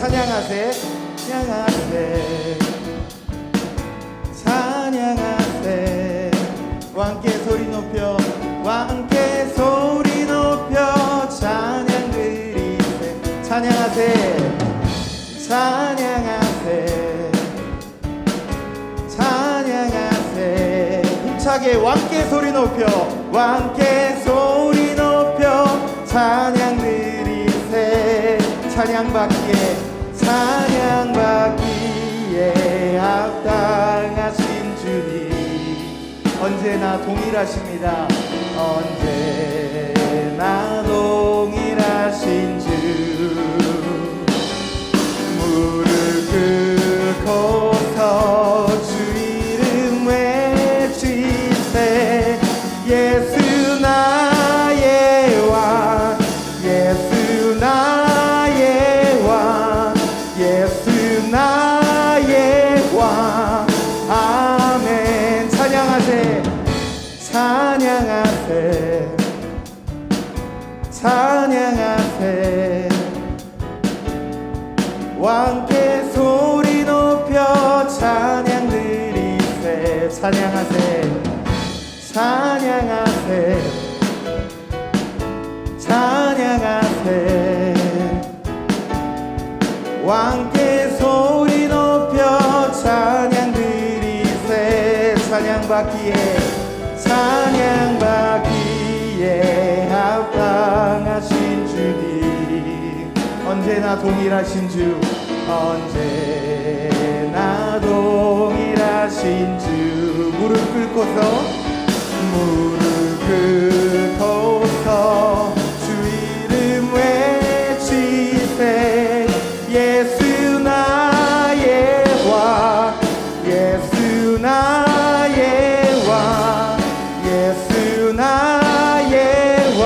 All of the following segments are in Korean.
찬양하세. 찬양하세. 찬양하세. 왕께 소리 높여, 왕께 소리 높여 찬양 드리세. 찬양하세. 찬양하세. 찬양하세. 힘차게 왕께 소리 높여, 왕께 소리 높여 찬양 드리세. 찬양받기에, 찬양받기에 합당하신 주님, 언제나 동일하십니다. 언제나 동일하신 주, 무릎 꿇고서 주 이름 외치세. 예수 나의 왕, 예수 나의 왕, 예수 나의 왕. 아멘. 찬양하세. 찬양하세. 찬양하세. 왕께 소리 높여 찬양 드리세. 찬양하세. 찬양하세. 찬양하세. 왕께 소리 높여 찬양 드리세. 찬양받기에, 찬양받기에 합당하신 주님, 언제나 동일하신 주, 언제나 동일하신 주. 무릎 꿇고서, 무릎 꿇고서 주 이름 외치세. 예수 나의 왕, 예수 나의 왕, 예수 나의 왕.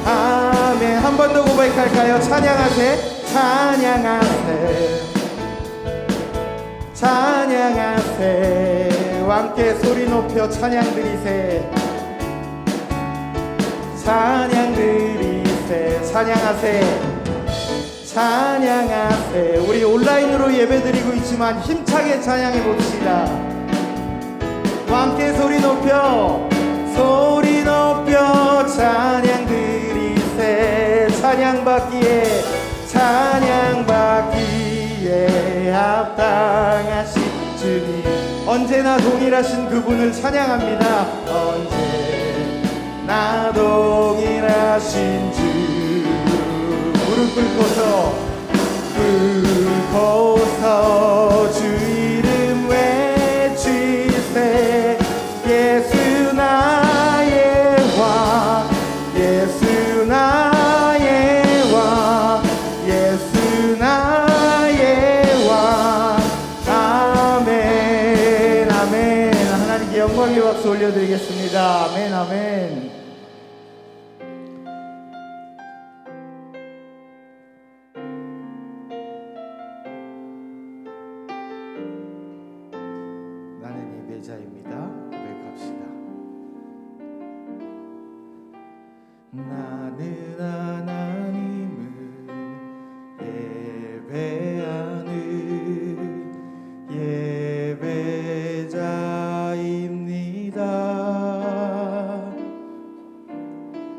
아멘. 한 번 더 고백할까요? 찬양하세. 찬양하세. 찬양하세. 왕께 소리 높여 찬양 드리세. 찬양 드리세. 찬양하세. 찬양하세. 우리 온라인으로 예배드리고 있지만 힘차게 찬양해 봅시다. 왕께 소리 높여, 소리 높여 찬양 드리세. 찬양받기에, 찬양받기에 합당하신 주님, 언제나 동일하신 그분을 찬양합니다. 언제나 동일하신 주, 무릎 꿇고서, 꿇고서 주 이름 외치세. 예수 나의 왕, 예수 나의 왕, 예수 나의 왕. 아멘. 아멘. 하나님께 영광의 박수 올려드리겠습니다. 아멘. 아멘. 나는 예배자입니다. 고백합시다. 나는 하나님을 예배하는 예배자입니다.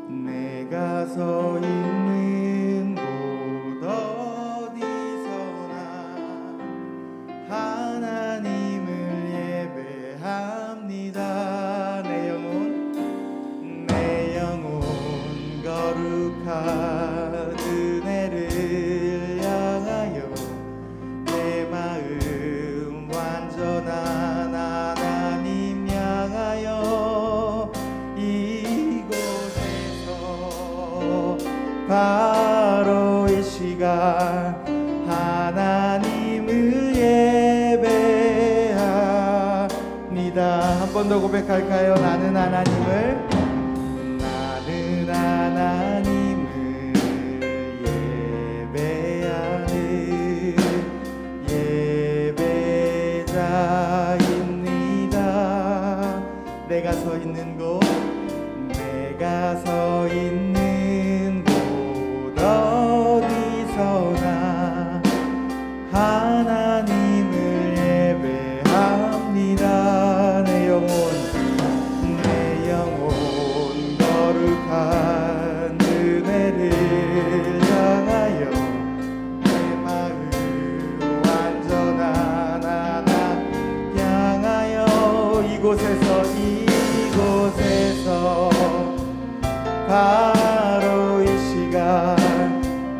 내가 서 있는 곳 어디서나 하나님을 예배합니다. 내 영혼 거룩한 은혜를 향하여 내 마음 완전한 하나님 향하여 이곳에서 바로 이 시간 하나님을 예배합니다. 한 번 더 고백할까요? 나는 하나님을, 나는 하나님을 예배하는 예배자입니다. 내가 서 있는 곳, 내가 서 있는 곳 어디서나 바로 이 시간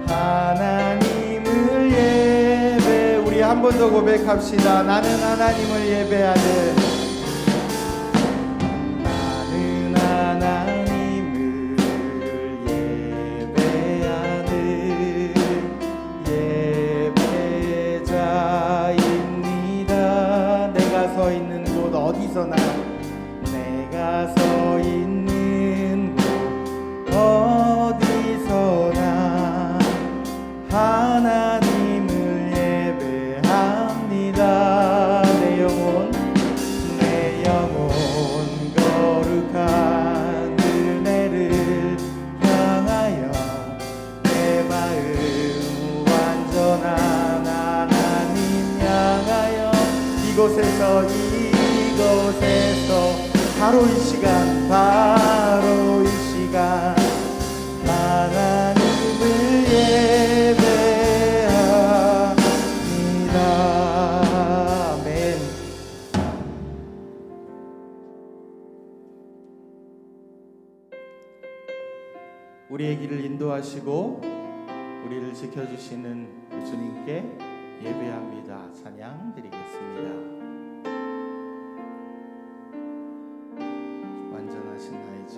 하나님을 예배. 우리 한 번 더 고백합시다. 나는 하나님을 예배하는, 나는 하나님을 예배하는 예배자입니다. 내가 서 있는 곳 어디서나, 내가 서 있는 곳 어디서나 하나님을 예배합니다. 내 영혼 거룩한 은혜를 향하여 내 마음 완전한 하나님 향하여 이곳에서 바로 이 시간 바로 이 시간 하나님을 예배합니다. 아멘. 우리의 길을 인도하시고 우리를 지켜주시는 그 주님께 예배합니다. 찬양 드리겠습니다. 완전하신 나의 주,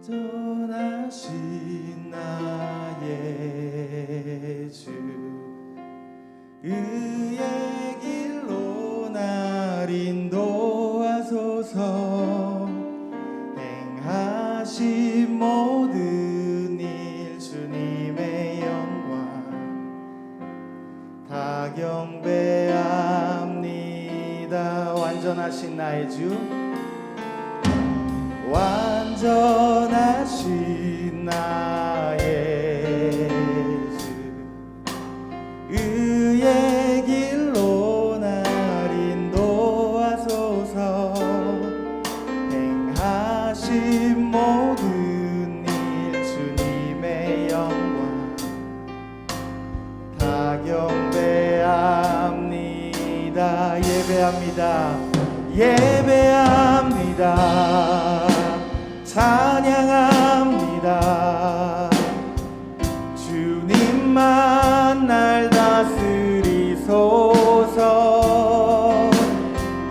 전하신 나의 주, 의의 길로 날 인도하소서. 행하신 모든 일 주님의 영광 다 경배합니다. 완전하신 나의 주, 완전하신 나의 주, 의의 길로 날 인도하소서. 행하신 모든 일 주님의 영광 다 경배합니다. 예배합니다. 예배합니다. 찬양합니다. 주님만 날 다스리소서.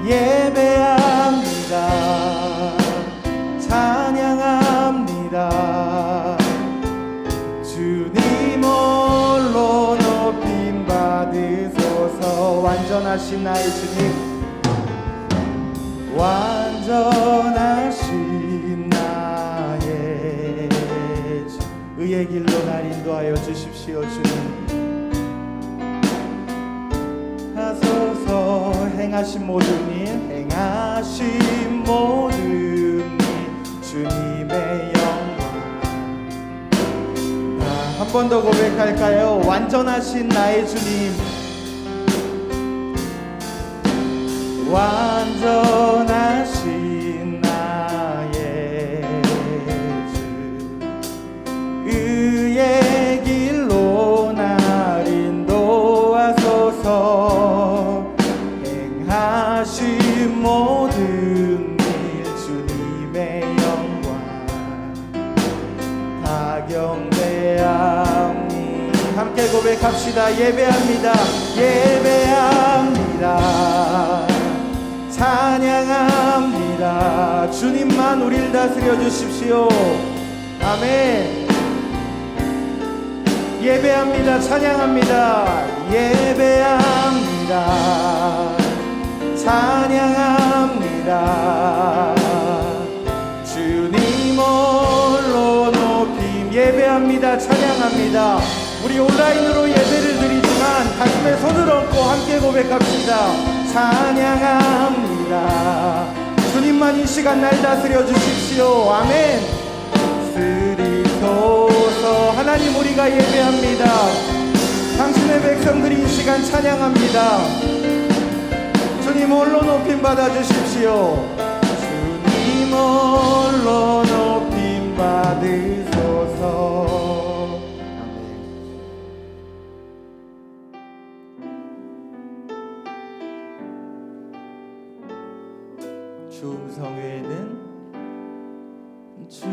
예배합니다. 찬양합니다. 주님 홀로 높임 받으소서. 완전하신 나의 주님, 완전하신 나의 주, 의의 길로 날 인도하여 주십시오. 주님 하소서. 행하신 모든 일, 행하신 모든 일 주님의 영광. 한 번 더 고백할까요? 완전하신 나의 주님, 완전하신 나의 주, 의의 길로 날 인도하소서. 행하신 모든 일 주님의 영광 다 경배합니. 함께 고백합시다. 예배합니다. 예배합니다. 찬양합니다. 주님만 우리를 다스려 주십시오. 아멘. 예배합니다. 찬양합니다. 예배합니다. 찬양합니다. 주님 홀로 높임. 예배합니다. 찬양합니다. 우리 온라인으로 예배를 드리지만 가슴에 손을 얹고 함께 고백합시다. 찬양합니다. 주님만 이 시간 날 다스려 주십시오. 아멘. 쓰리소서. 하나님, 우리가 예배합니다. 당신의 백성들이 이 시간 찬양합니다. 주님 홀로 높임 받아 주십시오. 주님 홀로 높임 받으소서. 주 음성 외에는 주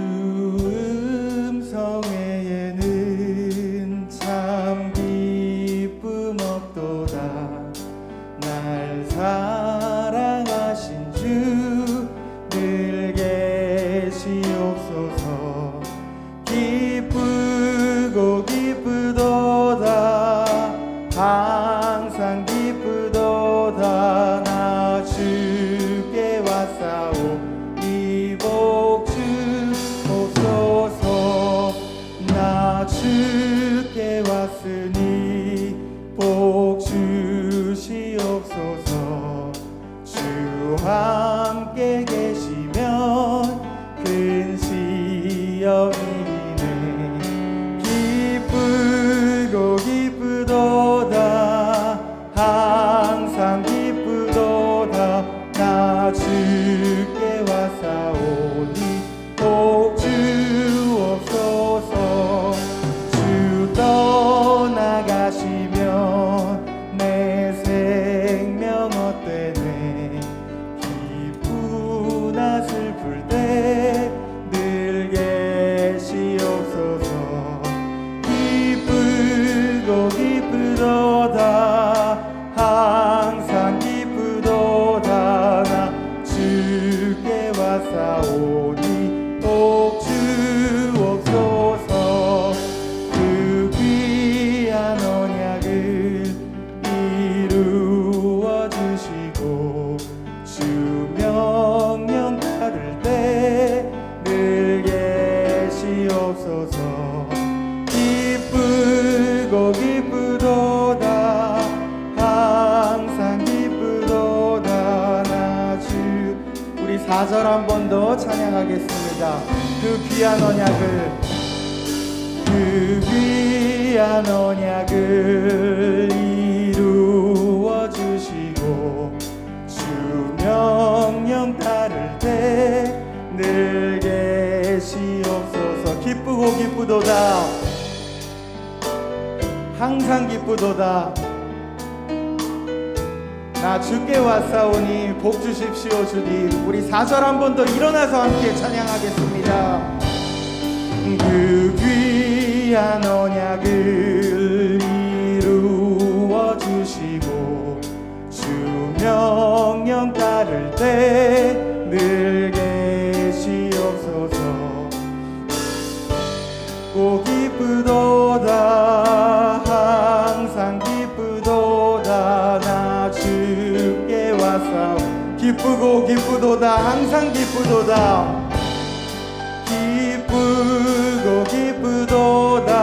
음성 외에는 참 기쁨 없도다. 날 사랑하신 주 늘 계시옵소서. 기쁘고 기쁘도다. 항상 기쁘도다. 나 주께 왔사오니 복 주옵소서. 나 주께 왔으니 복 주시옵소서. 주 함께 계시면 근시험이네. 기쁘고 기쁘도다. 항상 기쁘도다. 나 주께 왔사오니 복 주옵소서. 주 떠나가시면 내 생명 헛되네. 기쁘나 슬플 때 늘 계시옵소서. 기쁘고 기쁘도다. 항상 기쁘도다. 나 주께 왔사오니 복 주옵소서. 그 귀한 언약을 이루어 주시고 주 명령 받을 때 늘 계시옵소서. 기쁘고 기쁘도다. 항상 기쁘도다. 나 주. 우리 4절 한 번 더 찬양하겠습니다. 그 귀한 언약을, 그 귀한 언약을 이루어 주시고 주 명령 따를 때 늘 계시옵소서. 기쁘고 기쁘도다. 항상 기쁘도다. 나 주께 왔사오니 복 주십시오 주님. 우리 4절 한 번 더 일어나서 함께 찬양하겠습니다. 그 귀한 언약을 이루어 주시고 주 명령 따를 때 늘 계시옵소서. 꼭 기쁘도다. 항상 기쁘도다. 나 주께 왔사오. 기쁘고 기쁘도다. 항상 기쁘도다. 기쁘고 기쁘도다.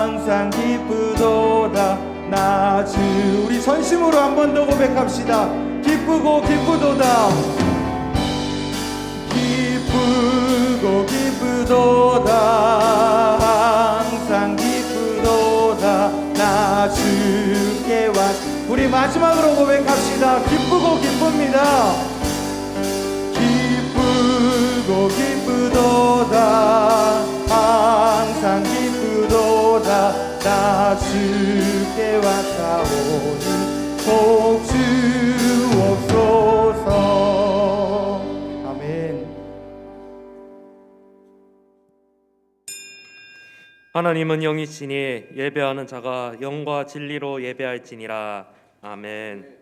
항상 기쁘도다. 나 주. 우리 전심으로 한 번 더 고백합시다. 기쁘고 기쁘도다. 기쁘고 기쁘도다. 항상 기쁘도다. 나 주께 왔. 우리 마지막으로 고백합시다. 기쁘고 기쁩니다. 기쁘고 기쁘도다. 항상 기쁘도다. 나 주께 왔사오니 복 주옵소서. 아멘. 하나님은 영이시니 예배하는 자가 영과 진리로 예배할지니라. 아멘.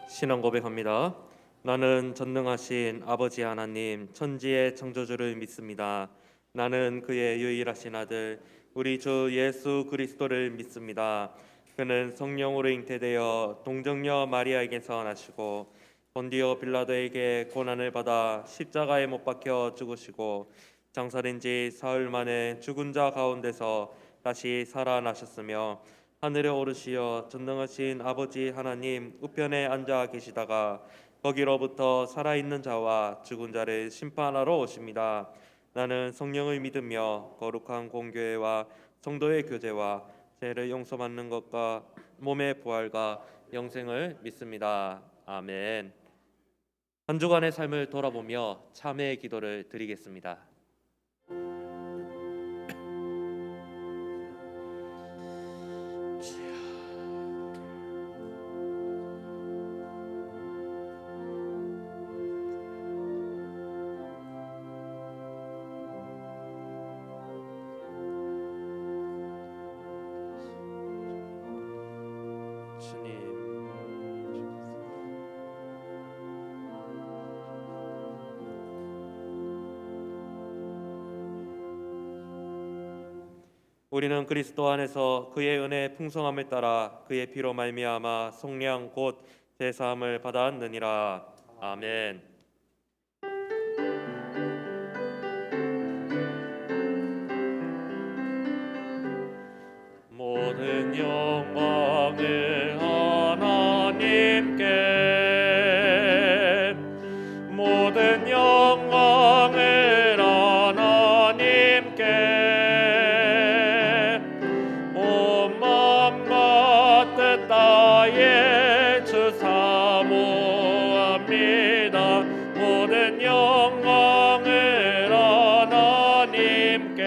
신앙 고백합니다. 나는 전능하신 아버지 하나님 천지의 창조주를 믿습니다. 나는 그의 유일하신 아들 우리 주 예수 그리스도를 믿습니다. 그는 성령으로 잉태되어 동정녀 마리아에게서 나시고 본디오 빌라도에게 고난을 받아 십자가에 못 박혀 죽으시고 장사된 지 사흘 만에 죽은 자 가운데서 다시 살아나셨으며 하늘에 오르시어 전능하신 아버지 하나님 우편에 앉아 계시다가 거기로부터 살아있는 자와 죽은 자를 심판하러 오십니다. 나는 성령을 믿으며 거룩한 공교회와 성도의 교제와 죄를 용서받는 것과 몸의 부활과 영생을 믿습니다. 아멘. 한 주간의 삶을 돌아보며 참회의 기도를 드리겠습니다. 주님, 우리는 그리스도 안에서 그의 은혜의 풍성함을 따라 그의 피로 말미암아 속량 곧 제사함을 받았느니라. 아멘. 모든 영광을 하나님께, 모든 영광을 하나님께, 온 마음과 뜻 다해 주 사모합니다. 모든 영광을 하나님께.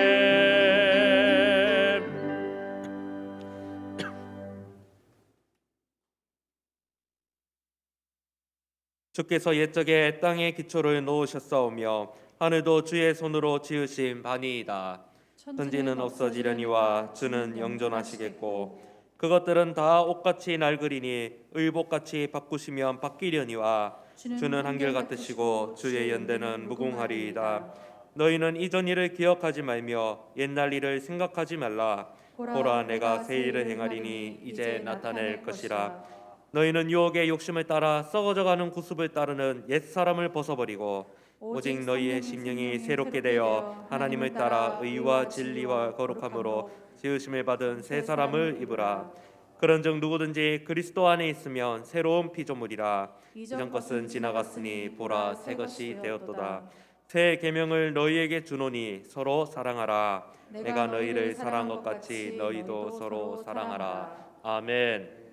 주께서 옛적에 땅에 기초를 놓으셨사오며 하늘도 주의 손으로 지으신 바니이다. 천지는 없어지려니와 주는 영존하시겠고 그것들은 다 옷같이 낡으리니 의복같이 바꾸시면 바뀌려니와 주는 한결같으시고 주의 연대는 무궁하리이다. 너희는 이전 일을 기억하지 말며 옛날 일을 생각하지 말라. 보라 내가 새 일을 행하리니 이제 나타낼 것이라. 너희는 유혹의 욕심을 따라 썩어져가는 구습을 따르는 옛사람을 벗어버리고 오직 너희의 심령이 새롭게 되어 하나님을 따라 의와 진리와 거룩함으로 지으심을 받은 새 사람을 입으라. 그런즉 누구든지 그리스도 안에 있으면 새로운 피조물이라. 이전 것은 지나갔으니 보라 새 것이 되었도다. 새 계명을 너희에게 주노니 서로 사랑하라. 내가 너희를 사랑한 것 같이 너희도 서로 사랑하라. 아멘.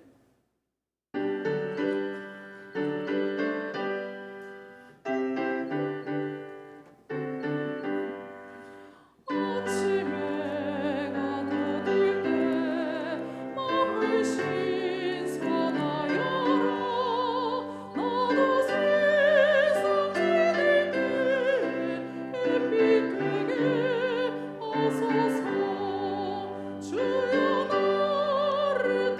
주여 나를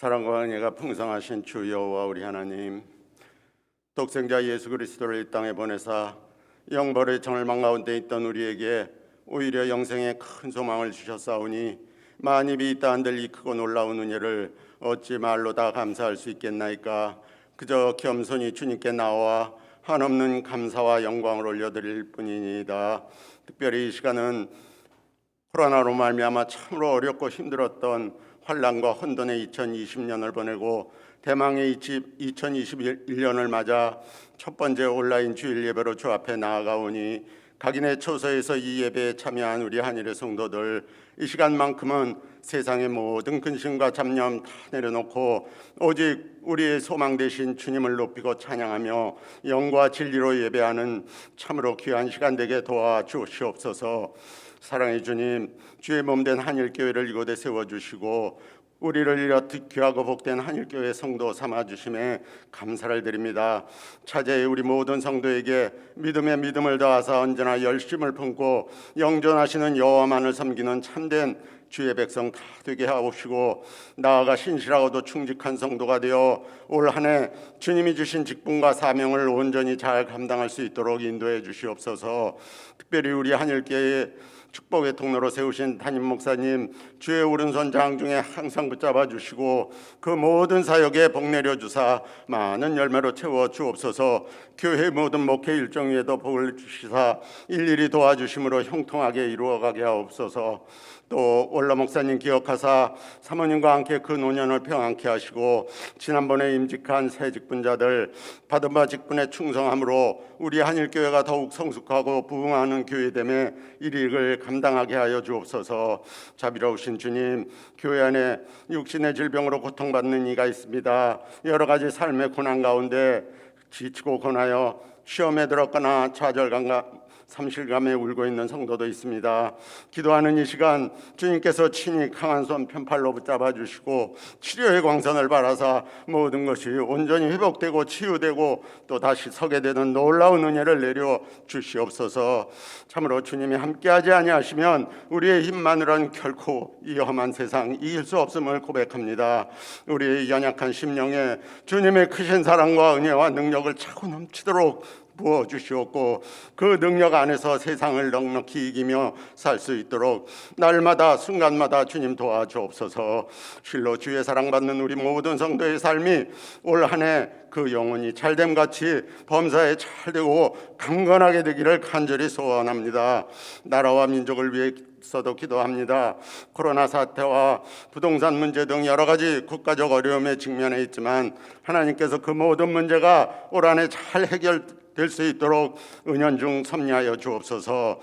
사랑과 은혜가 풍성하신 주 여호와 우리 하나님, 독생자 예수 그리스도를 이 땅에 보내사 영벌의 정을망 가운데 있던 우리에게 오히려 영생의 큰 소망을 주셨사오니 만입이 있다 한들 이 크고 놀라운 은혜를 어찌 말로 다 감사할 수 있겠나이까. 그저 겸손히 주님께 나와 한없는 감사와 영광을 올려드릴 뿐이니이다. 특별히 이 시간은 코로나로 말미암아 참으로 어렵고 힘들었던 환난과 혼돈의 2020년을 보내고 대망의 2021년을 맞아 첫 번째 온라인 주일 예배로 주 앞에 나아가오니 각인의 처소에서 이 예배에 참여한 우리 한일의 성도들, 이 시간만큼은 세상의 모든 근심과 잡념 다 내려놓고 오직 우리의 소망 되신 주님을 높이고 찬양하며 영과 진리로 예배하는 참으로 귀한 시간 되게 도와주시옵소서. 사랑의 주님, 주의 몸된 한일교회를 이곳에 세워주시고 우리를 이렇듯 귀하고 복된 한일교회 성도 삼아주심에 감사를 드립니다. 차제의 우리 모든 성도에게 믿음에 믿음을 더하사 언제나 열심을 품고 영존하시는 여호와만을 섬기는 참된 주의 백성 다 되게 하옵시고 나아가 신실하고도 충직한 성도가 되어 올 한 해 주님이 주신 직분과 사명을 온전히 잘 감당할 수 있도록 인도해 주시옵소서. 특별히 우리 한일교회 축복의 통로로 세우신 담임 목사님, 주의 오른손 장중에 항상 붙잡아 주시고 그 모든 사역에 복 내려 주사 많은 열매로 채워 주옵소서. 교회 모든 목회 일정 위에도 복을 주시사 일일이 도와주심으로 형통하게 이루어가게 하옵소서. 또 원로 목사님 기억하사 사모님과 함께 그 노년을 평안케 하시고 지난번에 임직한 새 직분자들 받은 바 직분에 충성함으로 우리 한일교회가 더욱 성숙하고 부흥하는 교회됨에 일익을 감당하게 하여 주옵소서. 자비로우신 주님, 교회 안에 육신의 질병으로 고통받는 이가 있습니다. 여러 가지 삶의 고난 가운데 지치고 고나여 시험에 들었거나 좌절감과 삼실감에 울고 있는 성도도 있습니다. 기도하는 이 시간 주님께서 친히 강한 손 편팔로 붙잡아 주시고 치료의 광선을 바라사 모든 것이 온전히 회복되고 치유되고 또 다시 서게 되는 놀라운 은혜를 내려 주시옵소서. 참으로 주님이 함께하지 아니하시면 우리의 힘만으로는 결코 이 험한 세상 이길 수 없음을 고백합니다. 우리의 연약한 심령에 주님의 크신 사랑과 은혜와 능력을 차고 넘치도록 부어주시옵고 그 능력 안에서 세상을 넉넉히 이기며 살 수 있도록 날마다 순간마다 주님 도와주옵소서. 실로 주의 사랑받는 우리 모든 성도의 삶이 올 한 해 그 영혼이 잘됨같이 범사에 잘되고 강건하게 되기를 간절히 소원합니다. 나라와 민족을 위해서도 기도합니다. 코로나 사태와 부동산 문제 등 여러 가지 국가적 어려움에 직면해 있지만 하나님께서 그 모든 문제가 올 한 해 잘 해결될 수 있도록 은연중 섭리하여 주옵소서.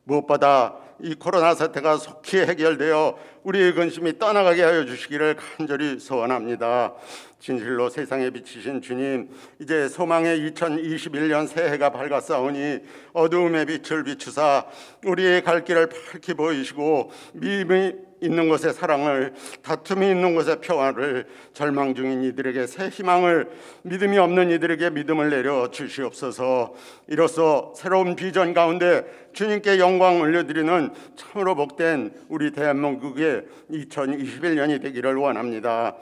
무엇보다 이 코로나 사태가 속히 해결되어 우리의 근심이 떠나가게 하여 주시기를 간절히 소원합니다. 진실로 세상에 비치신 주님, 이제 소망의 2021년 새해가 밝았사오니 어두움의 빛을 비추사 우리의 갈 길을 밝히 보이시고 믿음이 있는 곳에 사랑을, 다툼이 있는 곳에 평화를, 절망 중인 이들에게 새 희망을, 믿음이 없는 이들에게 믿음을 내려 주시옵소서. 이로써 새로운 비전 가운데 주님께 영광 올려드리는 참으로 복된 우리 대한민국의 2021년이 되기를 원합니다.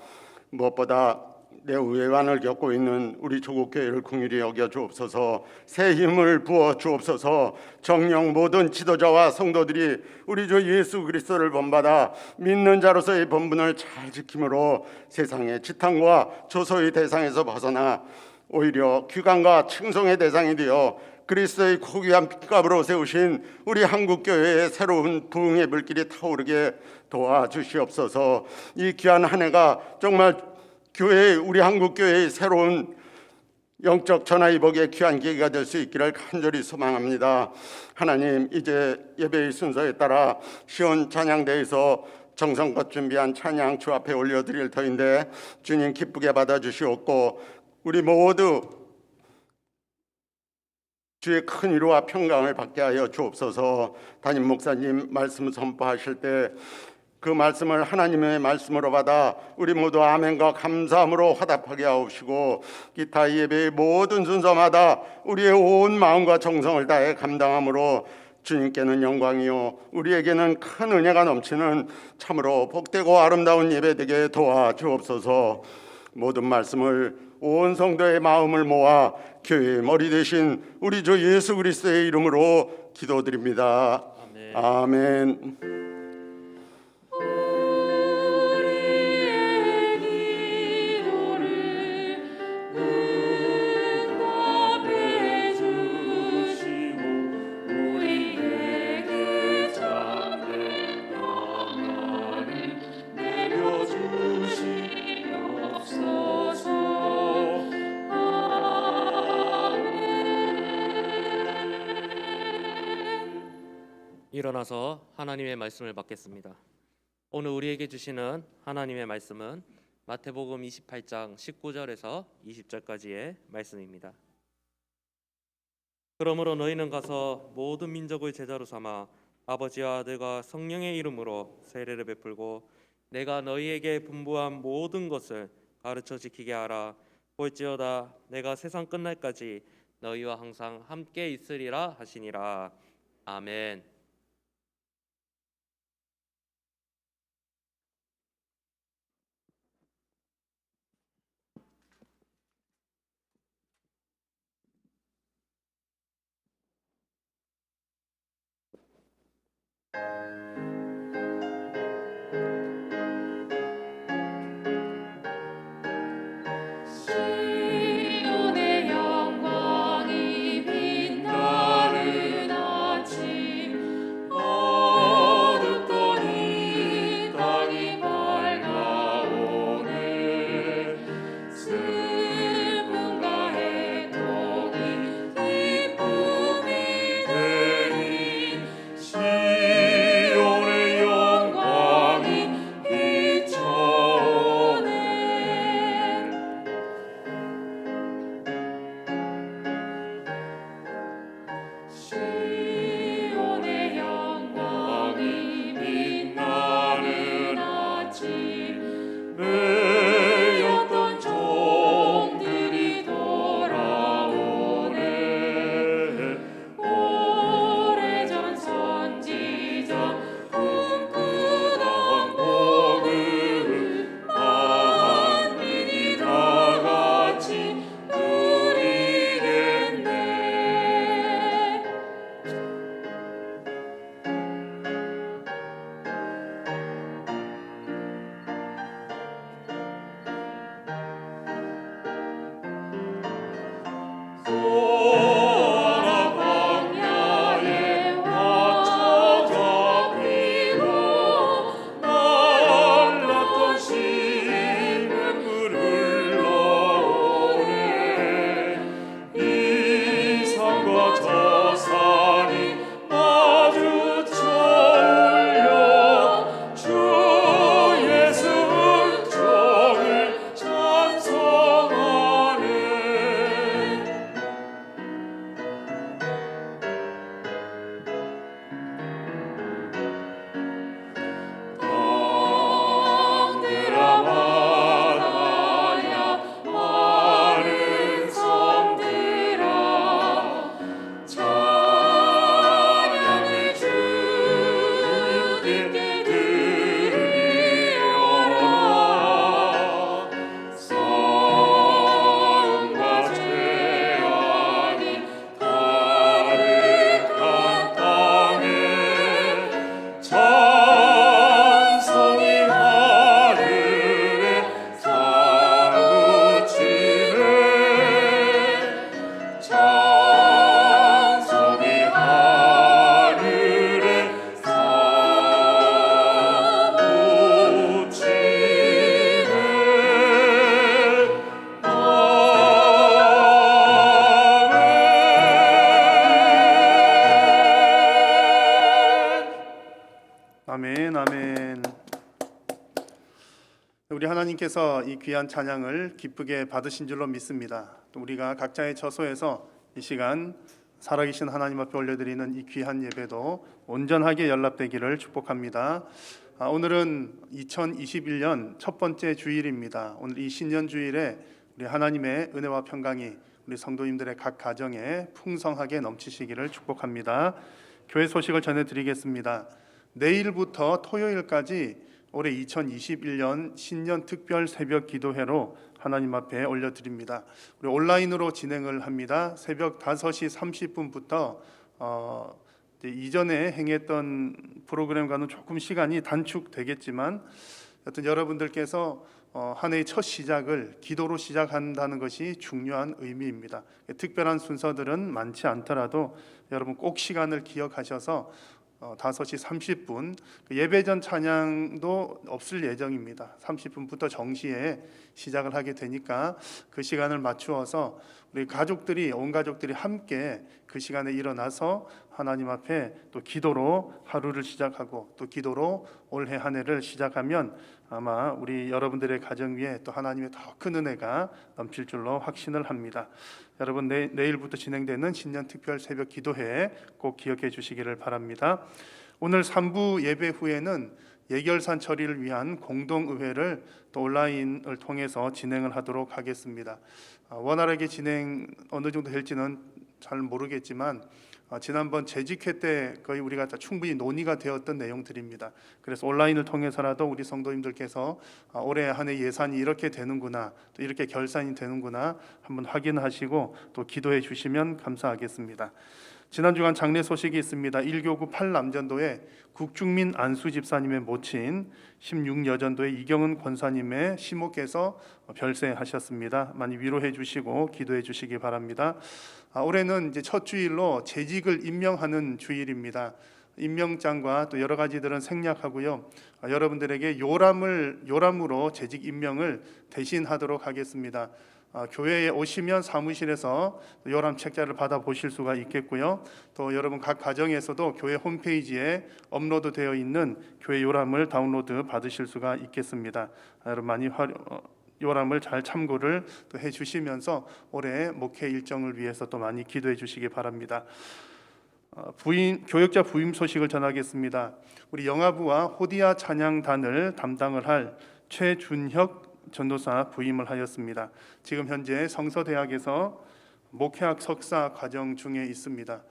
무엇보다 내 외환을 겪고 있는 우리 조국 교회를 긍휼히 여겨 주옵소서. 새 힘을 부어 주옵소서. 정령 모든 지도자와 성도들이 우리 주 예수 그리스도를 본받아 믿는 자로서의 본분을 잘 지킴으로 세상의 지탕과 조소의 대상에서 벗어나 오히려 귀감과 칭송의 대상이 되어 그리스도의 고귀한 핏값으로 세우신 우리 한국교회의 새로운 부흥의 불길이 타오르게 도와주시옵소서. 이 귀한 한 해가 정말 교회, 우리 한국교회의 새로운 영적 전화위복의 귀한 계기가 될 수 있기를 간절히 소망합니다. 하나님, 이제 예배의 순서에 따라 시온 찬양대에서 정성껏 준비한 찬양 주 앞에 올려드릴 터인데 주님 기쁘게 받아주시옵고 우리 모두 주의 큰 위로와 평강을 받게 하여 주옵소서. 담임 목사님 말씀 선포하실 때 그 말씀을 하나님의 말씀으로 받아 우리 모두 아멘과 감사함으로 화답하게 하옵시고 기타 예배의 모든 순서마다 우리의 온 마음과 정성을 다해 감당함으로 주님께는 영광이요 우리에게는 큰 은혜가 넘치는 참으로 복되고 아름다운 예배 되게 도와주옵소서. 모든 말씀을 온 성도의 마음을 모아 교회의 머리 되신 우리 주 예수 그리스도의 이름으로 기도드립니다. 아멘. 아멘. 일어나서 하나님의 말씀을 받겠습니다. 오늘 우리에게 주시는 하나님의 말씀은 마태복음 28장 19절에서 20절까지의 말씀입니다. 그러므로 너희는 가서 모든 민족을 제자로 삼아 아버지와 아들과 성령의 이름으로 세례를 베풀고 내가 너희에게 분부한 모든 것을 가르쳐 지키게 하라. 볼지어다 내가 세상 끝날까지 너희와 항상 함께 있으리라 하시니라. 아멘. 시온의 영광이 빛나는 아침 어둡더니 땅이 밝아오네 슬픔과 애통이 기쁨이 되니 시온의 영광이 비춰오네 시온의 영광이 빛나는 아침 매였던 종들이 돌아오네 오래전 선지자 꿈꾸던 복음 만민이 다 같이 누리겠네 소나 광야에 화초가 피고 말랐던 시냇물을 흘러오네 이 산과 저 산이 마주쳐 올려 주 예수 은총을 찬송하네 땅들아 바다야 마른 섬들아 찬양을 주님께 드리려라 싸움과 재앙이 가득한 땅에 찬송이 하늘에 사무치네 찬송이 하늘에 사무치네 아멘, 아멘. 우리 하나님께서 이 귀한 찬양을 기쁘게 받으신 줄로 믿습니다. 또 우리가 각자의 처소에서 이 시간 살아계신 하나님 앞에 올려드리는 이 귀한 예배도 온전하게 연락되기를 축복합니다. 오늘은 2021년 첫 번째 주일입니다. 오늘 이 신년 주일에 우리 하나님의 은혜와 평강이 우리 성도님들의 각 가정에 풍성하게 넘치시기를 축복합니다. 교회 소식을 전해드리겠습니다. 내일부터 토요일까지 올해 2021년 신년 특별 새벽 기도회로 하나님 앞에 올려드립니다. 우리 온라인으로 진행을 합니다. 새벽 5시 30분부터 이전에 행했던 프로그램과는 조금 시간이 단축되겠지만 여튼 여러분들께서 한 해의 첫 시작을 기도로 시작한다는 것이 중요한 의미입니다. 특별한 순서들은 많지 않더라도 여러분 꼭 시간을 기억하셔서 5시 30분 예배 전 찬양도 없을 예정입니다. 30분부터 정시에 시작을 하게 되니까 그 시간을 맞추어서 우리 가족들이 온 가족들이 함께 그 시간에 일어나서 하나님 앞에 또 기도로 하루를 시작하고 또 기도로 올해 한 해를 시작하면 아마 우리 여러분들의 가정 위에 또 하나님의 더 큰 은혜가 넘칠 줄로 확신을 합니다. 여러분 내일부터 진행되는 신년 특별 새벽 기도회 꼭 기억해 주시기를 바랍니다. 오늘 3부 예배 후에는 예결산 처리를 위한 공동의회를 또 온라인을 통해서 진행을 하도록 하겠습니다. 원활하게 진행 어느 정도 될지는 잘 모르겠지만 지난번 재직회 때 거의 우리가 다 충분히 논의가 되었던 내용들입니다. 그래서 온라인을 통해서라도 우리 성도님들께서 올해 한 해 예산이 이렇게 되는구나, 또 이렇게 결산이 되는구나 한번 확인하시고 또 기도해 주시면 감사하겠습니다. 지난 주간 장례 소식이 있습니다. 1교구 8남전도의 국중민 안수 집사님의 모친 16여전도의 이경은 권사님의 시모께서 별세하셨습니다. 많이 위로해 주시고 기도해 주시기 바랍니다. 올해는 이제 첫 주일로 재직을 임명하는 주일입니다. 임명장과 또 여러 가지들은 생략하고요. 여러분들에게 요람으로 재직 임명을 대신하도록 하겠습니다. 교회에 오시면 사무실에서 요람 책자를 받아 보실 수가 있겠고요. 또 여러분 각 가정에서도 교회 홈페이지에 업로드되어 있는 교회 요람을 다운로드 받으실 수가 있겠습니다. 여러분 많이 요람을 잘 참고를 또 해주시면서 올해 목회 일정을 위해서 또 많이 기도해 주시기 바랍니다. 교역자 부임 소식을 전하겠습니다. 우리 영아부와 호디아 찬양단을 담당을 할 최준혁 전도사 부임을 하였습니다. 지금 현재 성서대학에서 목회학 석사 과정 중에 있습니다.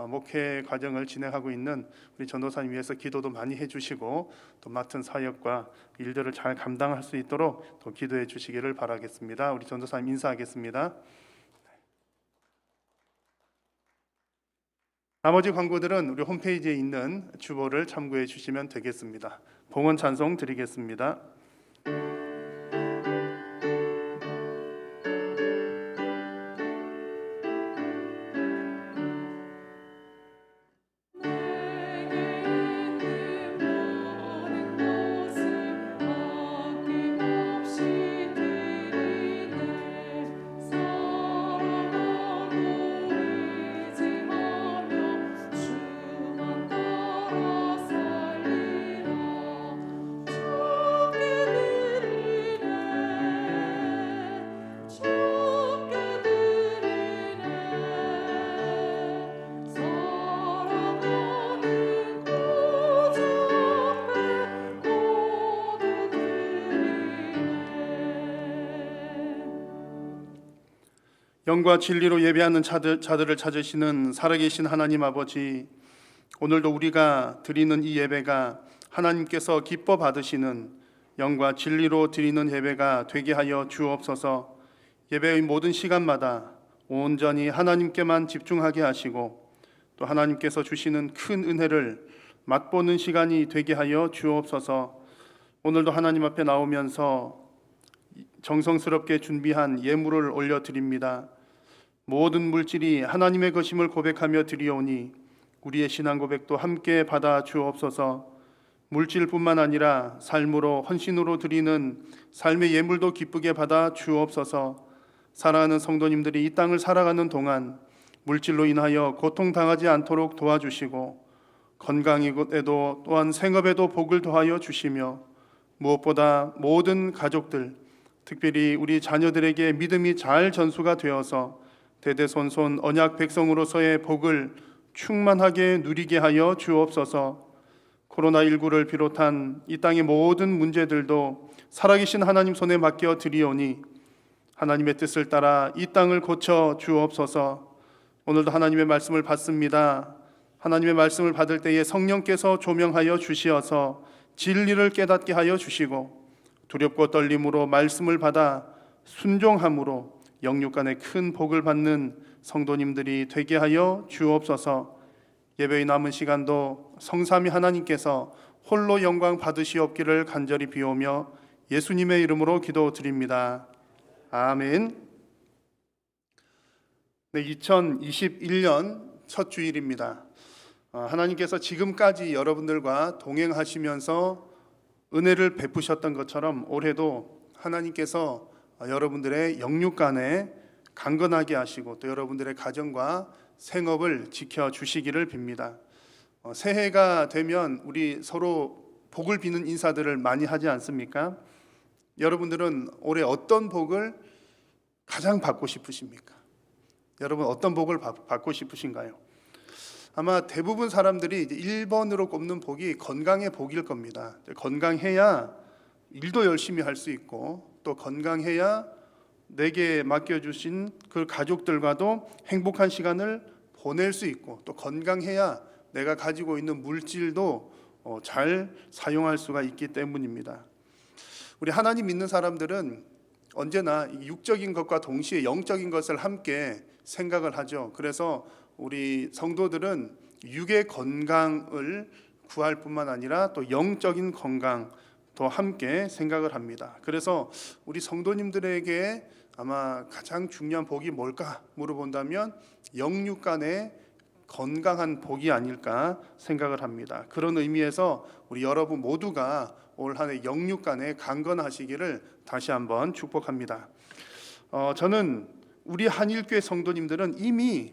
목회 과정을 진행하고 있는 우리 전도사님 위해서 기도도 많이 해주시고 또 맡은 사역과 일들을 잘 감당할 수 있도록 또 기도해 주시기를 바라겠습니다. 우리 전도사님 인사하겠습니다. 나머지 광고들은 우리 홈페이지에 있는 주보를 참고해 주시면 되겠습니다. 봉헌 찬송 드리겠습니다. 영과 진리로 예배하는 자들을 찾으시는 살아계신 하나님 아버지, 오늘도 우리가 드리는 이 예배가 하나님께서 기뻐 받으시는 영과 진리로 드리는 예배가 되게 하여 주옵소서. 예배의 모든 시간마다 온전히 하나님께만 집중하게 하시고 또 하나님께서 주시는 큰 은혜를 맛보는 시간이 되게 하여 주옵소서. 오늘도 하나님 앞에 나오면서 정성스럽게 준비한 예물을 올려드립니다. 모든 물질이 하나님의 것임을 고백하며 드리오니 우리의 신앙 고백도 함께 받아 주옵소서. 물질뿐만 아니라 삶으로 헌신으로 드리는 삶의 예물도 기쁘게 받아 주옵소서. 사랑하는 성도님들이 이 땅을 살아가는 동안 물질로 인하여 고통당하지 않도록 도와주시고 건강에도 또한 생업에도 복을 더하여 주시며 무엇보다 모든 가족들, 특별히 우리 자녀들에게 믿음이 잘 전수가 되어서 대대손손 언약 백성으로서의 복을 충만하게 누리게 하여 주옵소서. 코로나19를 비롯한 이 땅의 모든 문제들도 살아계신 하나님 손에 맡겨 드리오니 하나님의 뜻을 따라 이 땅을 고쳐 주옵소서. 오늘도 하나님의 말씀을 받습니다. 하나님의 말씀을 받을 때에 성령께서 조명하여 주시어서 진리를 깨닫게 하여 주시고 두렵고 떨림으로 말씀을 받아 순종함으로 영육간의 큰 복을 받는 성도님들이 되게 하여 주옵소서. 예배의 남은 시간도 성삼위 하나님께서 홀로 영광 받으시옵기를 간절히 비오며 예수님의 이름으로 기도드립니다. 아멘. 네, 2021년 첫 주일입니다. 하나님께서 지금까지 여러분들과 동행하시면서 은혜를 베푸셨던 것처럼 올해도 하나님께서 여러분들의 영육간에 강건하게 하시고 또 여러분들의 가정과 생업을 지켜주시기를 빕니다. 새해가 되면 우리 서로 복을 비는 인사들을 많이 하지 않습니까? 여러분들은 올해 어떤 복을 가장 받고 싶으십니까? 여러분 어떤 복을 받고 싶으신가요? 아마 대부분 사람들이 이제 1번으로 꼽는 복이 건강의 복일 겁니다. 건강해야 일도 열심히 할 수 있고 또 건강해야 내게 맡겨주신 그 가족들과도 행복한 시간을 보낼 수 있고 또 건강해야 내가 가지고 있는 물질도 잘 사용할 수가 있기 때문입니다. 우리 하나님 믿는 사람들은 언제나 육적인 것과 동시에 영적인 것을 함께 생각을 하죠. 그래서 우리 성도들은 육의 건강을 구할 뿐만 아니라 또 영적인 건강도 함께 생각을 합니다. 그래서 우리 성도님들에게 아마 가장 중요한 복이 뭘까 물어본다면 영육간의 건강한 복이 아닐까 생각을 합니다. 그런 의미에서 우리 여러분 모두가 올 한 해 영육간에 강건하시기를 다시 한번 축복합니다. 저는 우리 한일교회 성도님들은 이미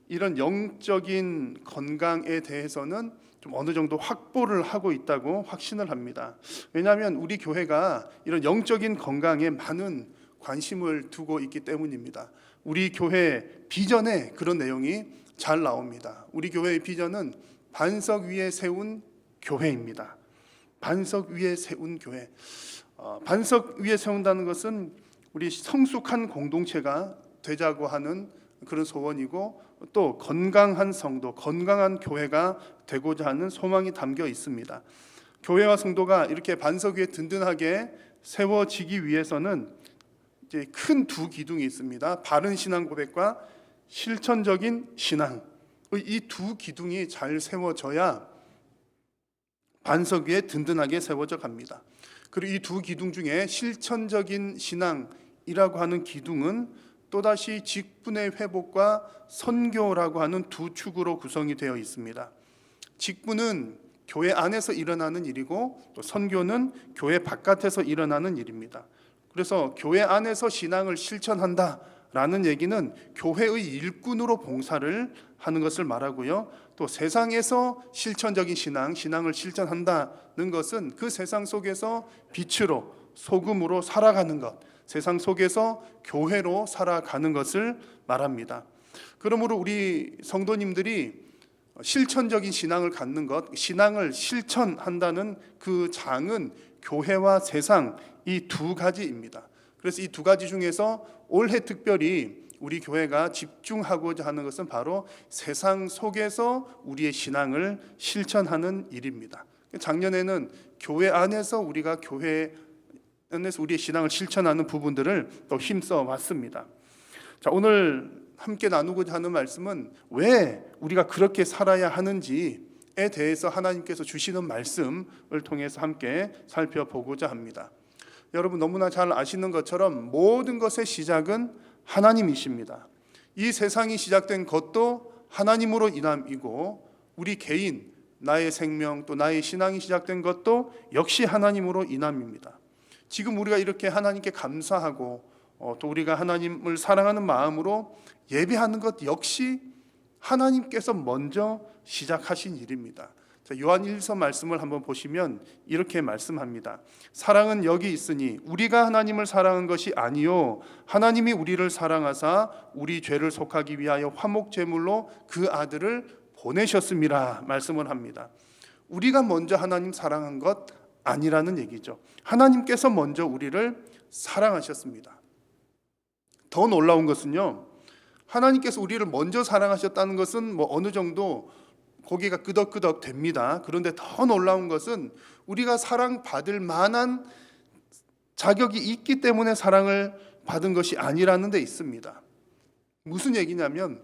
이런 영적인 건강에 대해서는 좀 어느 정도 확보를 하고 있다고 확신을 합니다. 왜냐하면 우리 교회가 이런 영적인 건강에 많은 관심을 두고 있기 때문입니다. 우리 교회 비전에 그런 내용이 잘 나옵니다. 우리 교회의 비전은 반석 위에 세운 교회입니다. 반석 위에 세운 교회. 반석 위에 세운다는 것은 우리 성숙한 공동체가 되자고 하는 그런 소원이고 또 건강한 성도, 건강한 교회가 되고자 하는 소망이 담겨 있습니다. 교회와 성도가 이렇게 반석 위에 든든하게 세워지기 위해서는 이제 큰 두 기둥이 있습니다. 바른 신앙 고백과 실천적인 신앙. 이 두 기둥이 잘 세워져야 반석 위에 든든하게 세워져 갑니다. 그리고 이 두 기둥 중에 실천적인 신앙이라고 하는 기둥은 또다시 직분의 회복과 선교라고 하는 두 축으로 구성이 되어 있습니다. 직분은 교회 안에서 일어나는 일이고 또 선교는 교회 바깥에서 일어나는 일입니다. 그래서 교회 안에서 신앙을 실천한다라는 얘기는 교회의 일꾼으로 봉사를 하는 것을 말하고요. 또 세상에서 실천적인 신앙을 실천한다는 것은 그 세상 속에서 빛으로 소금으로 살아가는 것, 세상 속에서 교회로 살아가는 것을 말합니다. 그러므로 우리 성도님들이 실천적인 신앙을 갖는 것, 신앙을 실천한다는 그 장은 교회와 세상 이 두 가지입니다. 그래서 이 두 가지 중에서 올해 특별히 우리 교회가 집중하고자 하는 것은 바로 세상 속에서 우리의 신앙을 실천하는 일입니다. 작년에는 교회 안에서 우리가 교회 안에서 우리의 신앙을 실천하는 부분들을 또 힘써 왔습니다. 자, 오늘 함께 나누고자 하는 말씀은 왜 우리가 그렇게 살아야 하는지에 대해서 하나님께서 주시는 말씀을 통해서 함께 살펴보고자 합니다. 여러분 너무나 잘 아시는 것처럼 모든 것의 시작은 하나님이십니다. 이 세상이 시작된 것도 하나님으로 인함이고 우리 개인, 나의 생명 또 나의 신앙이 시작된 것도 역시 하나님으로 인함입니다. 지금 우리가 이렇게 하나님께 감사하고 또 우리가 하나님을 사랑하는 마음으로 예배하는 것 역시 하나님께서 먼저 시작하신 일입니다. 자, 요한 1서 말씀을 한번 보시면 이렇게 말씀합니다. 사랑은 여기 있으니 우리가 하나님을 사랑한 것이 아니요 하나님이 우리를 사랑하사 우리 죄를 속하기 위하여 화목 제물로 그 아들을 보내셨음이라 말씀을 합니다. 우리가 먼저 하나님 사랑한 것 아니라는 얘기죠. 하나님께서 먼저 우리를 사랑하셨습니다. 더 놀라운 것은요, 하나님께서 우리를 먼저 사랑하셨다는 것은 뭐 어느 정도 고개가 끄덕끄덕 됩니다. 그런데 더 놀라운 것은 우리가 사랑받을 만한 자격이 있기 때문에 사랑을 받은 것이 아니라는 데 있습니다. 무슨 얘기냐면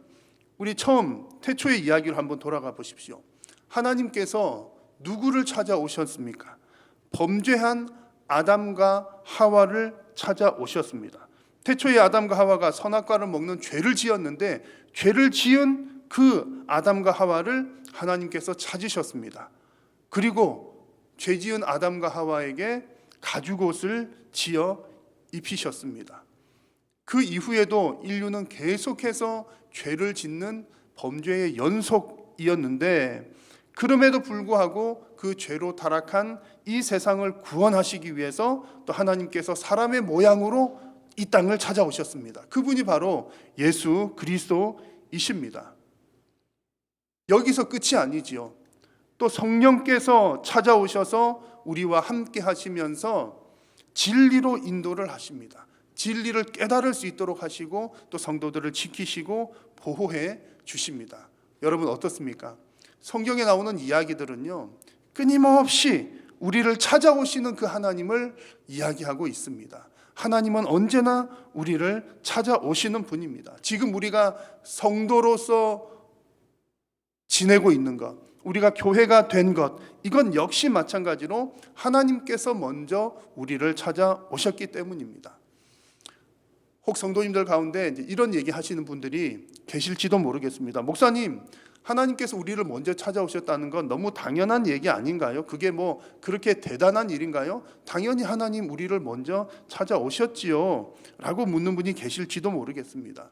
우리 처음 태초의 이야기로 한번 돌아가 보십시오. 하나님께서 누구를 찾아오셨습니까? 범죄한 아담과 하와를 찾아오셨습니다. 태초의 아담과 하와가 선악과를 먹는 죄를 지었는데 죄를 지은 그 아담과 하와를 하나님께서 찾으셨습니다. 그리고 죄 지은 아담과 하와에게 가죽옷을 지어 입히셨습니다. 그 이후에도 인류는 계속해서 죄를 짓는 범죄의 연속이었는데 그럼에도 불구하고 그 죄로 타락한 이 세상을 구원하시기 위해서 또 하나님께서 사람의 모양으로 이 땅을 찾아오셨습니다. 그분이 바로 예수 그리스도이십니다. 여기서 끝이 아니지요. 또 성령께서 찾아오셔서 우리와 함께 하시면서 진리로 인도를 하십니다. 진리를 깨달을 수 있도록 하시고 또 성도들을 지키시고 보호해 주십니다. 여러분 어떻습니까? 성경에 나오는 이야기들은요, 끊임없이 우리를 찾아오시는 그 하나님을 이야기하고 있습니다. 하나님은 언제나 우리를 찾아오시는 분입니다. 지금 우리가 성도로서 지내고 있는 것, 우리가 교회가 된 것, 이건 역시 마찬가지로 하나님께서 먼저 우리를 찾아오셨기 때문입니다. 혹 성도님들 가운데 이제 이런 얘기 하시는 분들이 계실지도 모르겠습니다. 목사님, 하나님께서 우리를 먼저 찾아오셨다는 건 너무 당연한 얘기 아닌가요? 그게 뭐 그렇게 대단한 일인가요? 당연히 하나님 우리를 먼저 찾아오셨지요 라고 묻는 분이 계실지도 모르겠습니다.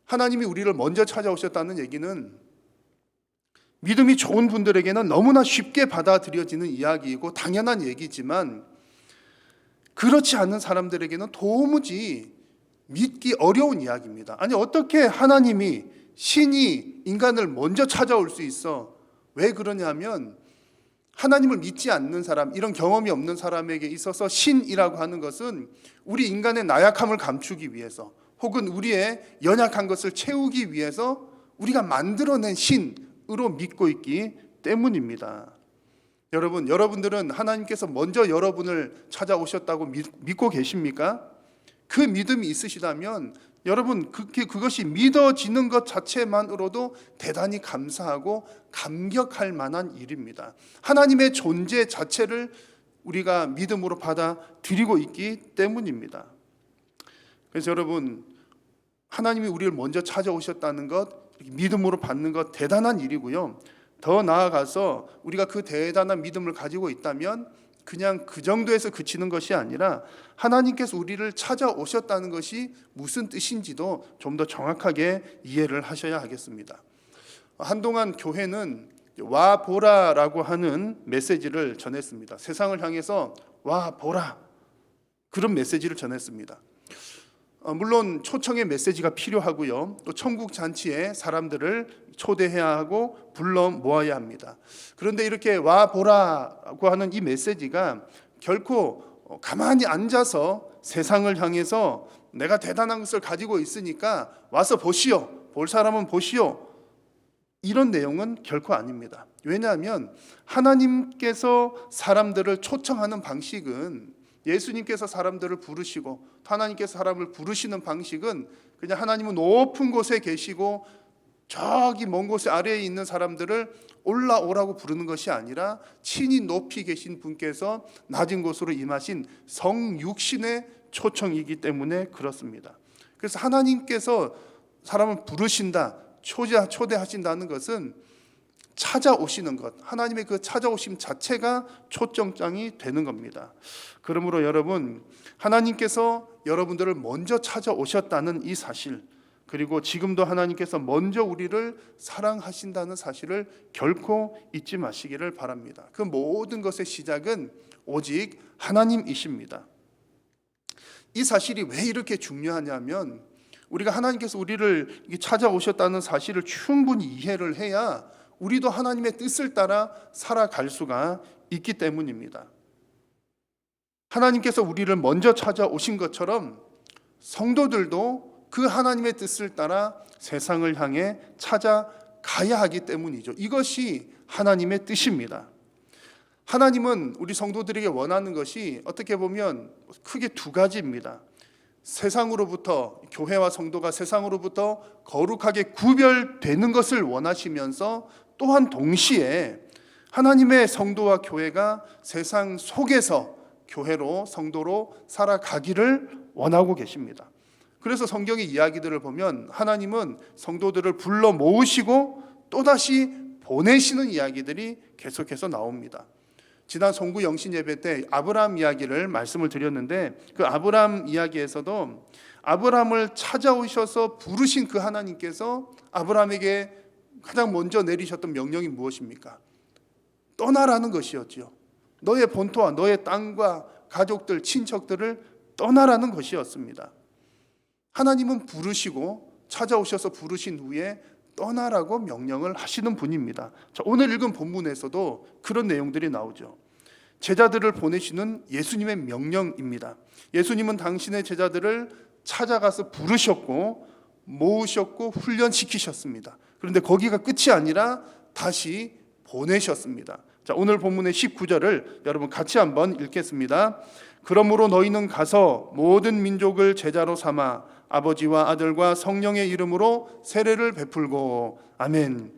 하나님이 우리를 먼저 찾아오셨다는 얘기는 믿음이 좋은 분들에게는 너무나 쉽게 받아들여지는 이야기이고 당연한 얘기지만 그렇지 않은 사람들에게는 도무지 믿기 어려운 이야기입니다. 아니 어떻게 하나님이 신이 인간을 먼저 찾아올 수 있어? 왜 그러냐면 하나님을 믿지 않는 사람, 이런 경험이 없는 사람에게 있어서 신이라고 하는 것은 우리 인간의 나약함을 감추기 위해서 혹은 우리의 연약한 것을 채우기 위해서 우리가 만들어낸 신으로 믿고 있기 때문입니다. 여러분들은 하나님께서 먼저 여러분을 찾아오셨다고 믿고 계십니까? 그 믿음이 있으시다면 여러분 그것이 믿어지는 것 자체만으로도 대단히 감사하고 감격할 만한 일입니다. 하나님의 존재 자체를 우리가 믿음으로 받아들이고 있기 때문입니다. 그래서 여러분 하나님이 우리를 먼저 찾아오셨다는 것, 믿음으로 받는 것 대단한 일이고요. 더 나아가서 우리가 그 대단한 믿음을 가지고 있다면 그냥 그 정도에서 그치는 것이 아니라 하나님께서 우리를 찾아오셨다는 것이 무슨 뜻인지도 좀 더 정확하게 이해를 하셔야 하겠습니다. 한동안 교회는 와 보라라고 하는 메시지를 전했습니다. 세상을 향해서 와 보라 그런 메시지를 전했습니다. 물론 초청의 메시지가 필요하고요. 또 천국 잔치에 사람들을 초대해야 하고 불러 모아야 합니다. 그런데 이렇게 와 보라고 하는 이 메시지가 결코 가만히 앉아서 세상을 향해서 내가 대단한 것을 가지고 있으니까 와서 보시오, 볼 사람은 보시오, 이런 내용은 결코 아닙니다. 왜냐하면 하나님께서 사람들을 초청하는 방식은, 예수님께서 사람들을 부르시고 하나님께서 사람을 부르시는 방식은 그냥 하나님은 높은 곳에 계시고 저기 먼 곳에 아래에 있는 사람들을 올라오라고 부르는 것이 아니라 친히 높이 계신 분께서 낮은 곳으로 임하신 성육신의 초청이기 때문에 그렇습니다. 그래서 하나님께서 사람을 부르신다, 초대하신다는 것은 찾아오시는 것, 하나님의 그 찾아오심 자체가 초점장이 되는 겁니다. 그러므로 여러분, 하나님께서 여러분들을 먼저 찾아오셨다는 이 사실, 그리고 지금도 하나님께서 먼저 우리를 사랑하신다는 사실을 결코 잊지 마시기를 바랍니다. 그 모든 것의 시작은 오직 하나님이십니다. 이 사실이 왜 이렇게 중요하냐면 우리가 하나님께서 우리를 찾아오셨다는 사실을 충분히 이해를 해야 우리도 하나님의 뜻을 따라 살아갈 수가 있기 때문입니다. 하나님께서 우리를 먼저 찾아오신 것처럼 성도들도 그 하나님의 뜻을 따라 세상을 향해 찾아가야 하기 때문이죠. 이것이 하나님의 뜻입니다. 하나님은 우리 성도들에게 원하는 것이 어떻게 보면 크게 두 가지입니다. 세상으로부터, 교회와 성도가 세상으로부터 거룩하게 구별되는 것을 원하시면서 또한 동시에 하나님의 성도와 교회가 세상 속에서 교회로, 성도로 살아가기를 원하고 계십니다. 그래서 성경의 이야기들을 보면 하나님은 성도들을 불러 모으시고 또다시 보내시는 이야기들이 계속해서 나옵니다. 지난 송구 영신 예배 때 아브라함 이야기를 말씀을 드렸는데, 그 아브라함 이야기에서도 아브라함을 찾아오셔서 부르신 그 하나님께서 아브라함에게 가장 먼저 내리셨던 명령이 무엇입니까? 떠나라는 것이었죠. 너의 본토와 너의 땅과 가족들, 친척들을 떠나라는 것이었습니다. 하나님은 부르시고 찾아오셔서 부르신 후에 떠나라고 명령을 하시는 분입니다. 자, 오늘 읽은 본문에서도 그런 내용들이 나오죠. 제자들을 보내시는 예수님의 명령입니다. 예수님은 당신의 제자들을 찾아가서 부르셨고 모으셨고 훈련시키셨습니다. 그런데 거기가 끝이 아니라 다시 보내셨습니다. 자, 오늘 본문의 19절을 여러분 같이 한번 읽겠습니다. 그러므로 너희는 가서 모든 민족을 제자로 삼아 아버지와 아들과 성령의 이름으로 세례를 베풀고. 아멘.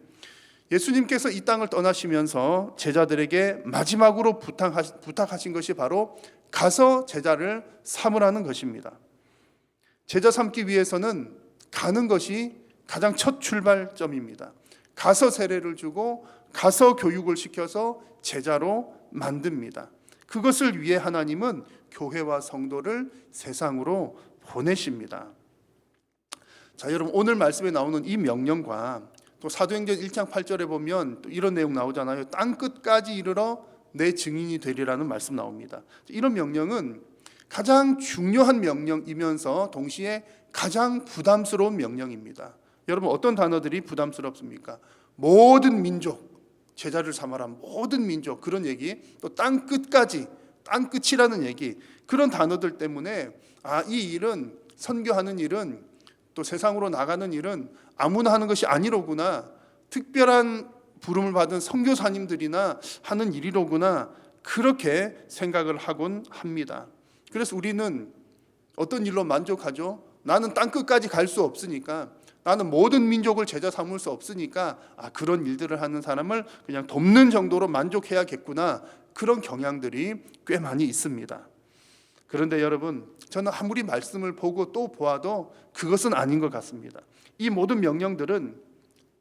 예수님께서 이 땅을 떠나시면서 제자들에게 마지막으로 부탁하신 것이 바로 가서 제자를 삼으라는 것입니다. 제자 삼기 위해서는 가는 것이 가장 첫 출발점입니다. 가서 세례를 주고 가서 교육을 시켜서 제자로 만듭니다. 그것을 위해 하나님은 교회와 성도를 세상으로 보내십니다. 자, 여러분, 오늘 말씀에 나오는 이 명령과 또 사도행전 1장 8절에 보면 또 이런 내용 나오잖아요. 땅 끝까지 이르러 내 증인이 되리라는 말씀 나옵니다. 이런 명령은 가장 중요한 명령이면서 동시에 가장 부담스러운 명령입니다. 여러분, 어떤 단어들이 부담스럽습니까? 모든 민족, 제자를 삼아라, 모든 민족, 그런 얘기, 또 땅 끝까지, 땅 끝이라는 얘기, 그런 단어들 때문에 이 일은, 선교하는 일은, 또 세상으로 나가는 일은 아무나 하는 것이 아니로구나, 특별한 부름을 받은 선교사님들이나 하는 일이로구나, 그렇게 생각을 하곤 합니다. 그래서 우리는 어떤 일로 만족하죠? 나는 땅 끝까지 갈 수 없으니까, 나는 모든 민족을 제자 삼을 수 없으니까 그런 일들을 하는 사람을 그냥 돕는 정도로 만족해야겠구나, 그런 경향들이 꽤 많이 있습니다. 그런데 여러분, 저는 아무리 말씀을 보고 또 보아도 그것은 아닌 것 같습니다. 이 모든 명령들은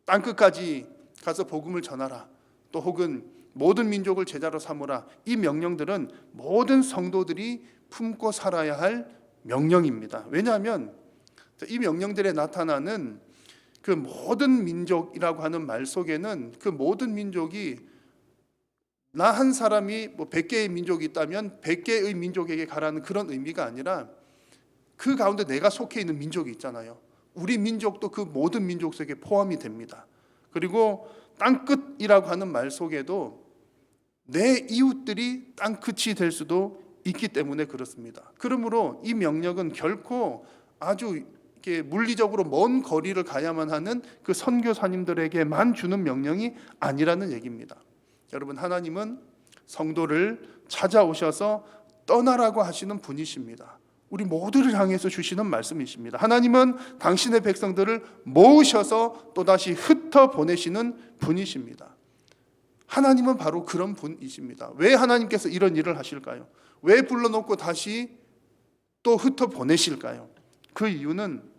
땅 끝까지 가서 복음을 전하라, 또 혹은 모든 민족을 제자로 삼으라, 이 명령들은 모든 성도들이 품고 살아야 할 명령입니다. 왜냐하면 이 명령들에 나타나는 그 모든 민족이라고 하는 말 속에는 그 모든 민족이 나 한 사람이 100개의 민족이 있다면 100개의 민족에게 가라는 그런 의미가 아니라 그 가운데 내가 속해 있는 민족이 있잖아요. 우리 민족도 그 모든 민족 속에 포함이 됩니다. 그리고 땅끝이라고 하는 말 속에도 내 이웃들이 땅끝이 될 수도 있기 때문에 그렇습니다. 그러므로 이 명령은 결코 아주 이렇게 물리적으로 먼 거리를 가야만 하는 그 선교사님들에게만 주는 명령이 아니라는 얘기입니다. 여러분, 하나님은 성도를 찾아오셔서 떠나라고 하시는 분이십니다. 우리 모두를 향해서 주시는 말씀이십니다. 하나님은 당신의 백성들을 모으셔서 또다시 흩어 보내시는 분이십니다. 하나님은 바로 그런 분이십니다. 왜 하나님께서 이런 일을 하실까요? 왜 불러놓고 다시 또 흩어 보내실까요? 그 이유는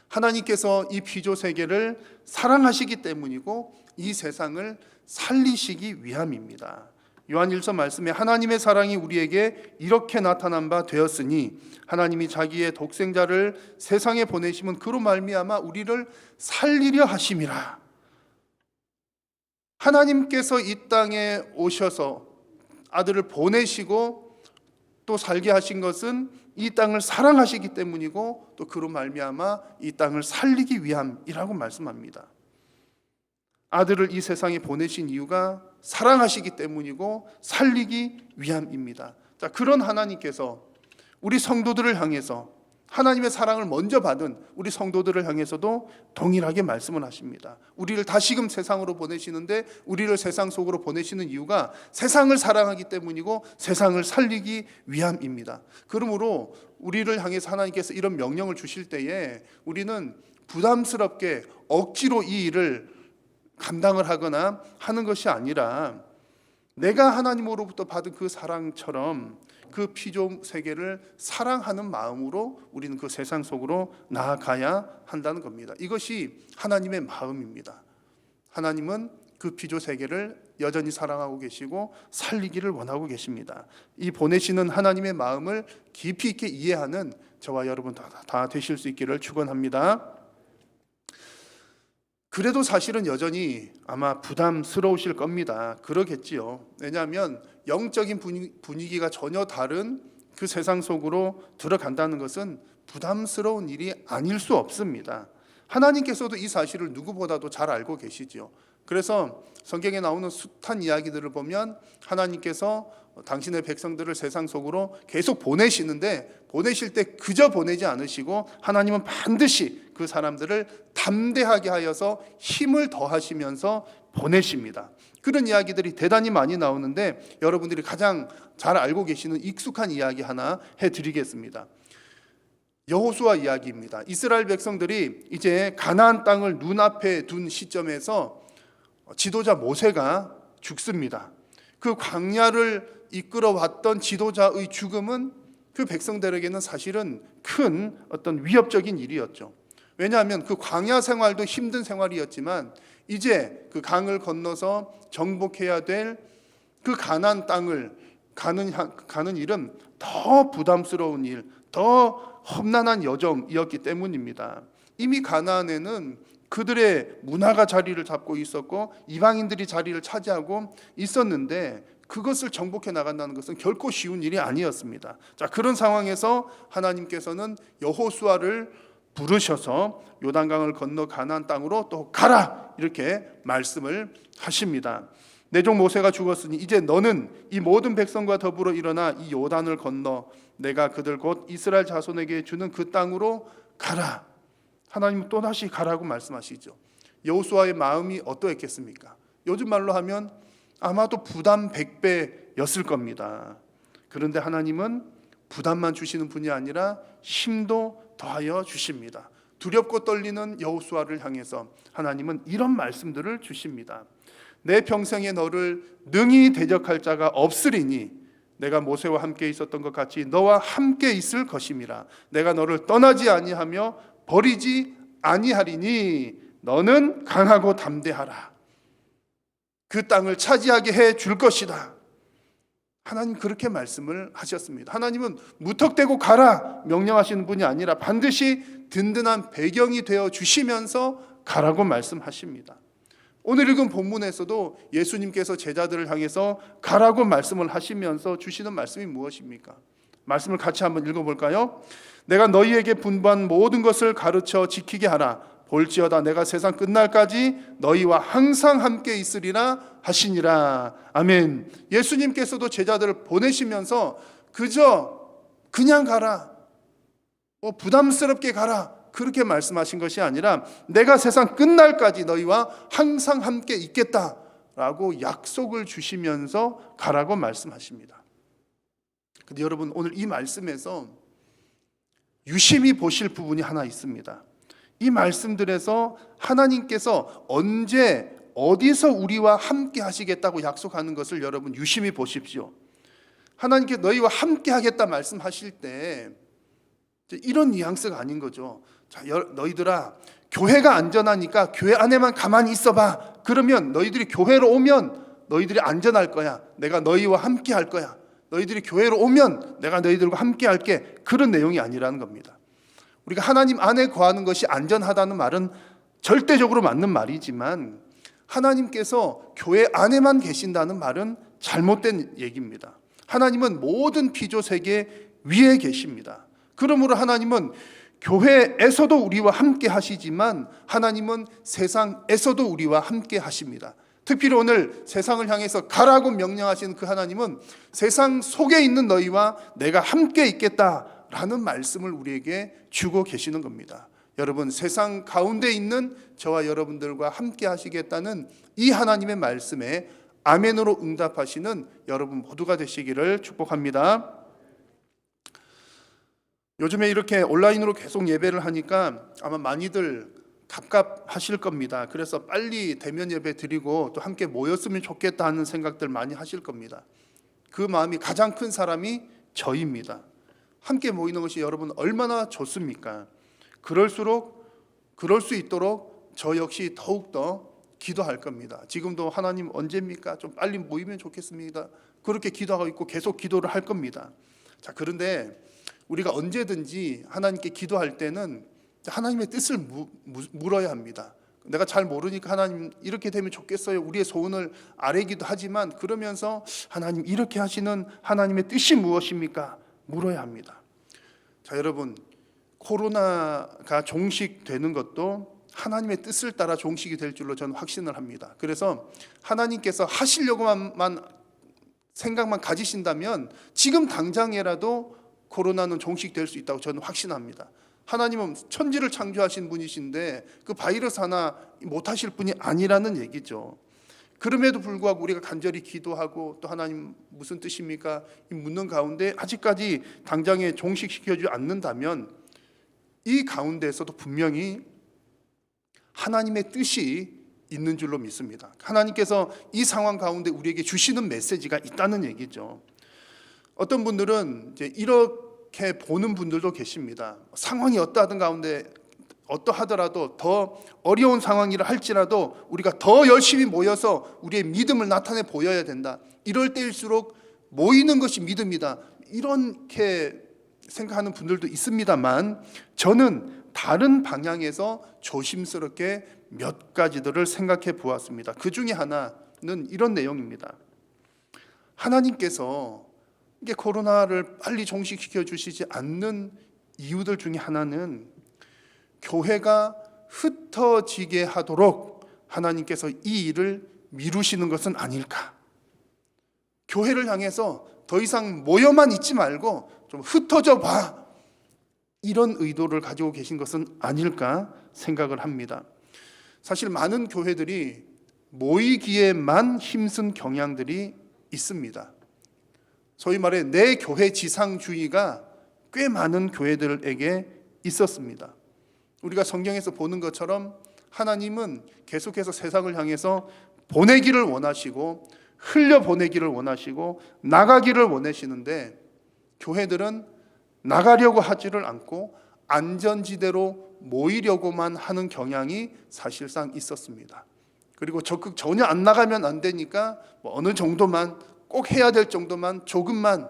하나님께서 이 피조 세계를 사랑하시기 때문이고 이 세상을 살리시기 위함입니다. 요한 1서 말씀에 하나님의 사랑이 우리에게 이렇게 나타난 바 되었으니 하나님이 자기의 독생자를 세상에 보내심은 그로 말미암아 우리를 살리려 하심이라. 하나님께서 이 땅에 오셔서 아들을 보내시고 또 살게 하신 것은 이 땅을 사랑하시기 때문이고 또 그로 말미암아 이 땅을 살리기 위함이라고 말씀합니다. 아들을 이 세상에 보내신 이유가 사랑하시기 때문이고 살리기 위함입니다. 자, 그런 하나님께서 우리 성도들을 향해서 하나님의 사랑을 먼저 받은 우리 성도들을 향해서도 동일하게 말씀을 하십니다. 우리를 다시금 세상으로 보내시는데 우리를 세상 속으로 보내시는 이유가 세상을 사랑하기 때문이고 세상을 살리기 위함입니다. 그러므로 우리를 향해서 하나님께서 이런 명령을 주실 때에 우리는 부담스럽게 억지로 이 일을 감당을 하거나 하는 것이 아니라 내가 하나님으로부터 받은 그 사랑처럼 그 피조 세계를 사랑하는 마음으로 우리는 그 세상 속으로 나아가야 한다는 겁니다. 이것이 하나님의 마음입니다. 하나님은 그 피조 세계를 여전히 사랑하고 계시고 살리기를 원하고 계십니다. 이 보내시는 하나님의 마음을 깊이 있게 이해하는 저와 여러분 다 되실 수 있기를 축원합니다. 그래도 사실은 여전히 아마 부담스러우실 겁니다. 그러겠지요. 왜냐하면 영적인 분위기가 전혀 다른 그 세상 속으로 들어간다는 것은 부담스러운 일이 아닐 수 없습니다. 하나님께서도 이 사실을 누구보다도 잘 알고 계시지요. 그래서 성경에 나오는 숱한 이야기들을 보면 하나님께서 당신의 백성들을 세상 속으로 계속 보내시는데 보내실 때 그저 보내지 않으시고 하나님은 반드시 그 사람들을 담대하게 하여서 힘을 더하시면서 보내십니다. 그런 이야기들이 대단히 많이 나오는데 여러분들이 가장 잘 알고 계시는 익숙한 이야기 하나 해드리겠습니다. 여호수아 이야기입니다. 이스라엘 백성들이 이제 가나안 땅을 눈앞에 둔 시점에서 지도자 모세가 죽습니다. 그 광야를 이끌어왔던 지도자의 죽음은 그 백성들에게는 사실은 큰 어떤 위협적인 일이었죠. 왜냐하면 그 광야 생활도 힘든 생활이었지만 이제 그 강을 건너서 정복해야 될 그 가나안 땅을 가는 일은 더 부담스러운 일, 더 험난한 여정이었기 때문입니다. 이미 가나안에는 그들의 문화가 자리를 잡고 있었고 이방인들이 자리를 차지하고 있었는데 그것을 정복해 나간다는 것은 결코 쉬운 일이 아니었습니다. 자, 그런 상황에서 하나님께서는 여호수아를 부르셔서 요단강을 건너 가나안 땅으로 또 가라 이렇게 말씀을 하십니다. 내 종 모세가 죽었으니 이제 너는 이 모든 백성과 더불어 일어나 이 요단을 건너 내가 그들 곧 이스라엘 자손에게 주는 그 땅으로 가라. 하나님은 또다시 가라고 말씀하시죠. 여호수아의 마음이 어떠했겠습니까? 요즘 말로 하면 아마도 부담 100배였을 겁니다. 그런데 하나님은 부담만 주시는 분이 아니라 힘도 더하여 주십니다. 두렵고 떨리는 여호수아를 향해서 하나님은 이런 말씀들을 주십니다. 내 평생에 너를 능히 대적할 자가 없으리니 내가 모세와 함께 있었던 것 같이 너와 함께 있을 것임이라. 내가 너를 떠나지 아니하며 버리지 아니하리니 너는 강하고 담대하라. 그 땅을 차지하게 해 줄 것이다. 하나님 그렇게 말씀을 하셨습니다. 하나님은 무턱대고 가라 명령하시는 분이 아니라 반드시 든든한 배경이 되어 주시면서 가라고 말씀하십니다. 오늘 읽은 본문에서도 예수님께서 제자들을 향해서 가라고 말씀을 하시면서 주시는 말씀이 무엇입니까? 말씀을 같이 한번 읽어볼까요? 내가 너희에게 분부한 모든 것을 가르쳐 지키게 하라. 볼지어다 내가 세상 끝날까지 너희와 항상 함께 있으리라 하시니라. 아멘. 예수님께서도 제자들을 보내시면서 그냥 가라, 부담스럽게 가라 그렇게 말씀하신 것이 아니라 내가 세상 끝날까지 너희와 항상 함께 있겠다라고 약속을 주시면서 가라고 말씀하십니다. 근데 여러분 오늘 이 말씀에서 유심히 보실 부분이 하나 있습니다. 이 말씀들에서 하나님께서 언제 어디서 우리와 함께 하시겠다고 약속하는 것을 여러분 유심히 보십시오. 하나님께 너희와 함께 하겠다 말씀하실 때 이런 뉘앙스가 아닌 거죠. 자, 너희들아 교회가 안전하니까 교회 안에만 가만히 있어봐. 그러면 너희들이 교회로 오면 너희들이 안전할 거야. 내가 너희와 함께 할 거야. 너희들이 교회로 오면 내가 너희들과 함께 할게. 그런 내용이 아니라는 겁니다. 우리가 하나님 안에 거하는 것이 안전하다는 말은 절대적으로 맞는 말이지만 하나님께서 교회 안에만 계신다는 말은 잘못된 얘기입니다. 하나님은 모든 피조 세계 위에 계십니다. 그러므로 하나님은 교회에서도 우리와 함께 하시지만 하나님은 세상에서도 우리와 함께 하십니다. 특별히 오늘 세상을 향해서 가라고 명령하신 그 하나님은 세상 속에 있는 너희와 내가 함께 있겠다 라는 말씀을 우리에게 주고 계시는 겁니다. 여러분, 세상 가운데 있는 저와 여러분들과 함께 하시겠다는 이 하나님의 말씀에 아멘으로 응답하시는 여러분 모두가 되시기를 축복합니다. 요즘에 이렇게 온라인으로 계속 예배를 하니까 아마 많이들 갑갑하실 겁니다. 그래서 빨리 대면 예배 드리고 또 함께 모였으면 좋겠다 하는 생각들 많이 하실 겁니다. 그 마음이 가장 큰 사람이 저입니다. 함께 모이는 것이 여러분 얼마나 좋습니까? 그럴 수 있도록 저 역시 더욱더 기도할 겁니다. 지금도 하나님 언제입니까? 좀 빨리 모이면 좋겠습니다. 그렇게 기도하고 있고 계속 기도를 할 겁니다. 자, 그런데 우리가 언제든지 하나님께 기도할 때는 하나님의 뜻을 물어야 합니다. 내가 잘 모르니까 하나님 이렇게 되면 좋겠어요. 우리의 소원을 아뢰기도 하지만 그러면서 하나님 이렇게 하시는 하나님의 뜻이 무엇입니까? 물어야 합니다. 자, 여러분, 코로나가 종식되는 것도 하나님의 뜻을 따라 종식이 될 줄로 저는 확신을 합니다. 그래서 하나님께서 하시려고만 생각만 가지신다면 지금 당장이라도 코로나는 종식될 수 있다고 저는 확신합니다. 하나님은 천지를 창조하신 분이신데 그 바이러스 하나 못하실 분이 아니라는 얘기죠. 그럼에도 불구하고 우리가 간절히 기도하고 또 하나님 무슨 뜻입니까? 이 묻는 가운데 아직까지 당장에 종식시켜주지 않는다면 이 가운데에서도 분명히 하나님의 뜻이 있는 줄로 믿습니다. 하나님께서 이 상황 가운데 우리에게 주시는 메시지가 있다는 얘기죠. 어떤 분들은 이제 이렇게 보는 분들도 계십니다. 상황이 어떠하든 가운데 어떠하더라도 더 어려운 상황이라 할지라도 우리가 더 열심히 모여서 우리의 믿음을 나타내 보여야 된다. 이럴 때일수록 모이는 것이 믿음이다. 이렇게 생각하는 분들도 있습니다만 저는 다른 방향에서 조심스럽게 몇 가지들을 생각해 보았습니다. 그 중에 하나는 이런 내용입니다. 하나님께서 이게 코로나를 빨리 종식시켜 주시지 않는 이유들 중에 하나는 교회가 흩어지게 하도록 하나님께서 이 일을 미루시는 것은 아닐까. 교회를 향해서 더 이상 모여만 있지 말고 좀 흩어져 봐. 이런 의도를 가지고 계신 것은 아닐까 생각을 합니다. 사실 많은 교회들이 모이기에만 힘쓴 경향들이 있습니다. 소위 말해 내 교회 지상주의가 꽤 많은 교회들에게 있었습니다. 우리가 성경에서 보는 것처럼 하나님은 계속해서 세상을 향해서 보내기를 원하시고 흘려보내기를 원하시고 나가기를 원하시는데 교회들은 나가려고 하지를 않고 안전지대로 모이려고만 하는 경향이 사실상 있었습니다. 그리고 적극 전혀 안 나가면 안 되니까 어느 정도만 꼭 해야 될 정도만 조금만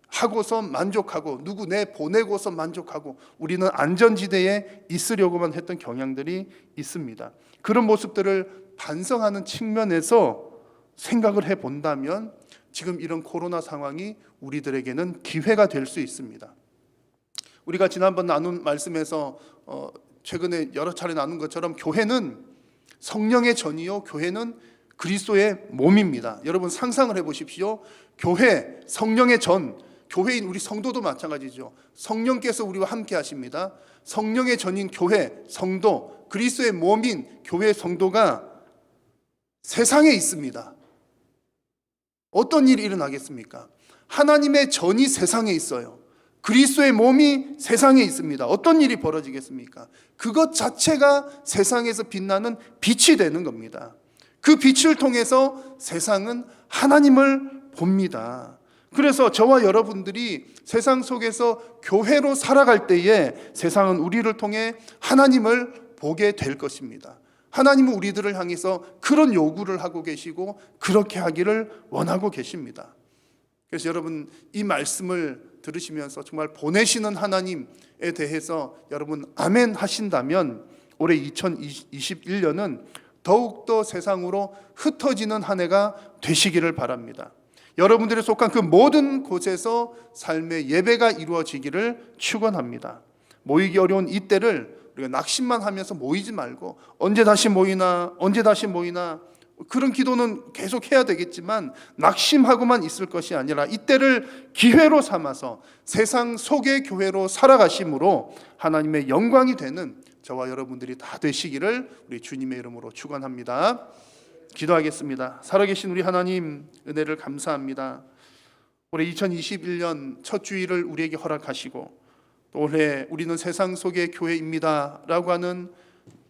하고서 만족하고 누구 보내고서 만족하고 우리는 안전지대에 있으려고만 했던 경향들이 있습니다. 그런 모습들을 반성하는 측면에서 생각을 해본다면 지금 이런 코로나 상황이 우리들에게는 기회가 될 수 있습니다. 우리가 지난번 나눈 말씀에서 최근에 여러 차례 나눈 것처럼 교회는 성령의 전이요 교회는 그리스도의 몸입니다. 여러분 상상을 해보십시오. 교회, 성령의 전, 교회인 우리 성도도 마찬가지죠. 성령께서 우리와 함께 하십니다. 성령의 전인 교회, 성도, 그리스도의 몸인 교회 성도가 세상에 있습니다. 어떤 일이 일어나겠습니까? 하나님의 전이 세상에 있어요. 그리스도의 몸이 세상에 있습니다. 어떤 일이 벌어지겠습니까? 그것 자체가 세상에서 빛나는 빛이 되는 겁니다. 그 빛을 통해서 세상은 하나님을 봅니다. 그래서 저와 여러분들이 세상 속에서 교회로 살아갈 때에 세상은 우리를 통해 하나님을 보게 될 것입니다. 하나님은 우리들을 향해서 그런 요구를 하고 계시고 그렇게 하기를 원하고 계십니다. 그래서 여러분 이 말씀을 들으시면서 정말 보내시는 하나님에 대해서 여러분 아멘 하신다면 올해 2021년은 더욱더 세상으로 흩어지는 한 해가 되시기를 바랍니다. 여러분들이 속한 그 모든 곳에서 삶의 예배가 이루어지기를 축원합니다. 모이기 어려운 이때를 우리가 낙심만 하면서 모이지 말고 언제 다시 모이나 그런 기도는 계속 해야 되겠지만 낙심하고만 있을 것이 아니라 이때를 기회로 삼아서 세상 속의 교회로 살아가심으로 하나님의 영광이 되는 저와 여러분들이 다 되시기를 우리 주님의 이름으로 축원합니다. 기도하겠습니다. 살아계신 우리 하나님, 은혜를 감사합니다. 올해 2021년 첫 주일을 우리에게 허락하시고 또 올해 우리는 세상 속의 교회입니다 라고 하는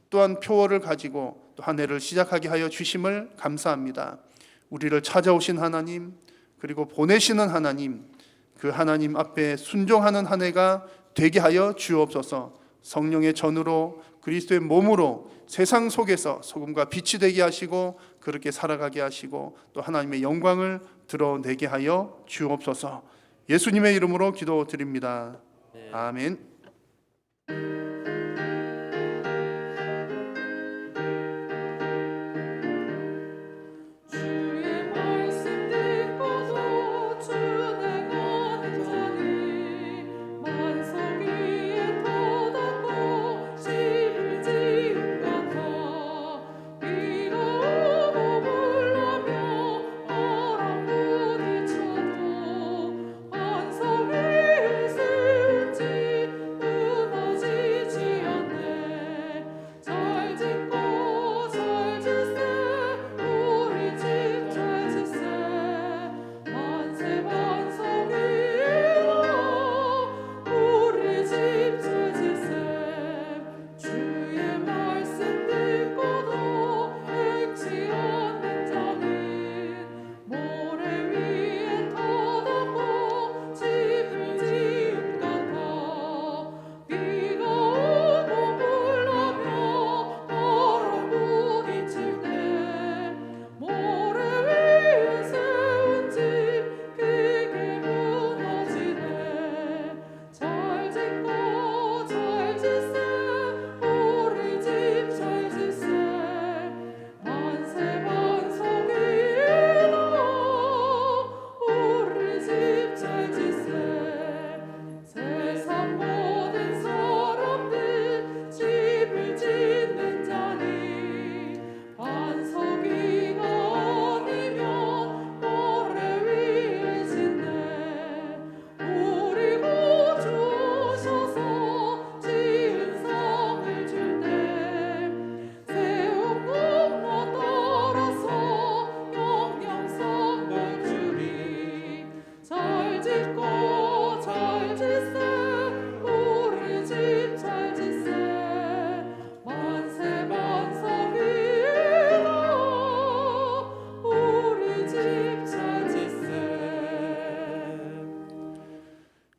또한 표어를 가지고 또 한 해를 시작하게 하여 주심을 감사합니다. 우리를 찾아오신 하나님, 그리고 보내시는 하나님, 그 하나님 앞에 순종하는 한 해가 되게 하여 주옵소서. 성령의 전으로 그리스도의 몸으로 세상 속에서 소금과 빛이 되게 하시고 그렇게 살아가게 하시고 또 하나님의 영광을 드러내게 하여 주옵소서. 예수님의 이름으로 기도드립니다. 아멘.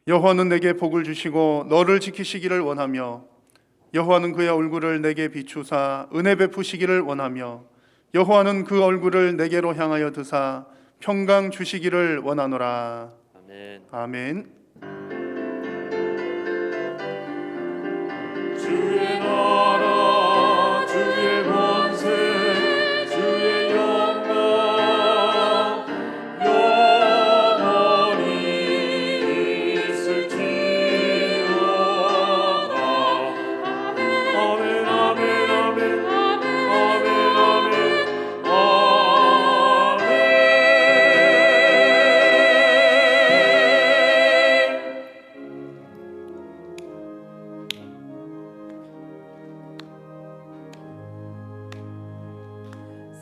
여호와는 내게 복을 주시고 너를 지키시기를 원하며 여호와는 그의 얼굴을 내게 비추사 은혜 베푸시기를 원하며 여호와는 그 얼굴을 내게로 향하여 드사 평강 주시기를 원하노라. 아멘. 아멘. 주의 나라 주의 권세 주의 영광 영원히 있을지어다. 아멘 아멘 아멘 아멘 아멘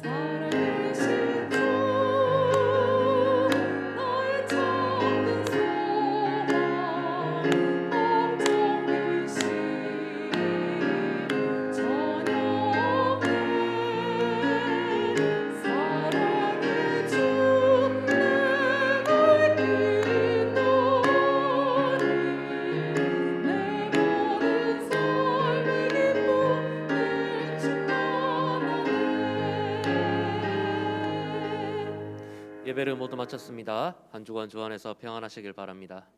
살아계신 주 너의 참된 소망 엄정이신 전영의 사랑의 주 내가 있노니 내 모든 삶의 기쁨 늘 충만하네. 예배를 모두 마쳤습니다. 한 주간 주 안에서 평안하시길 바랍니다.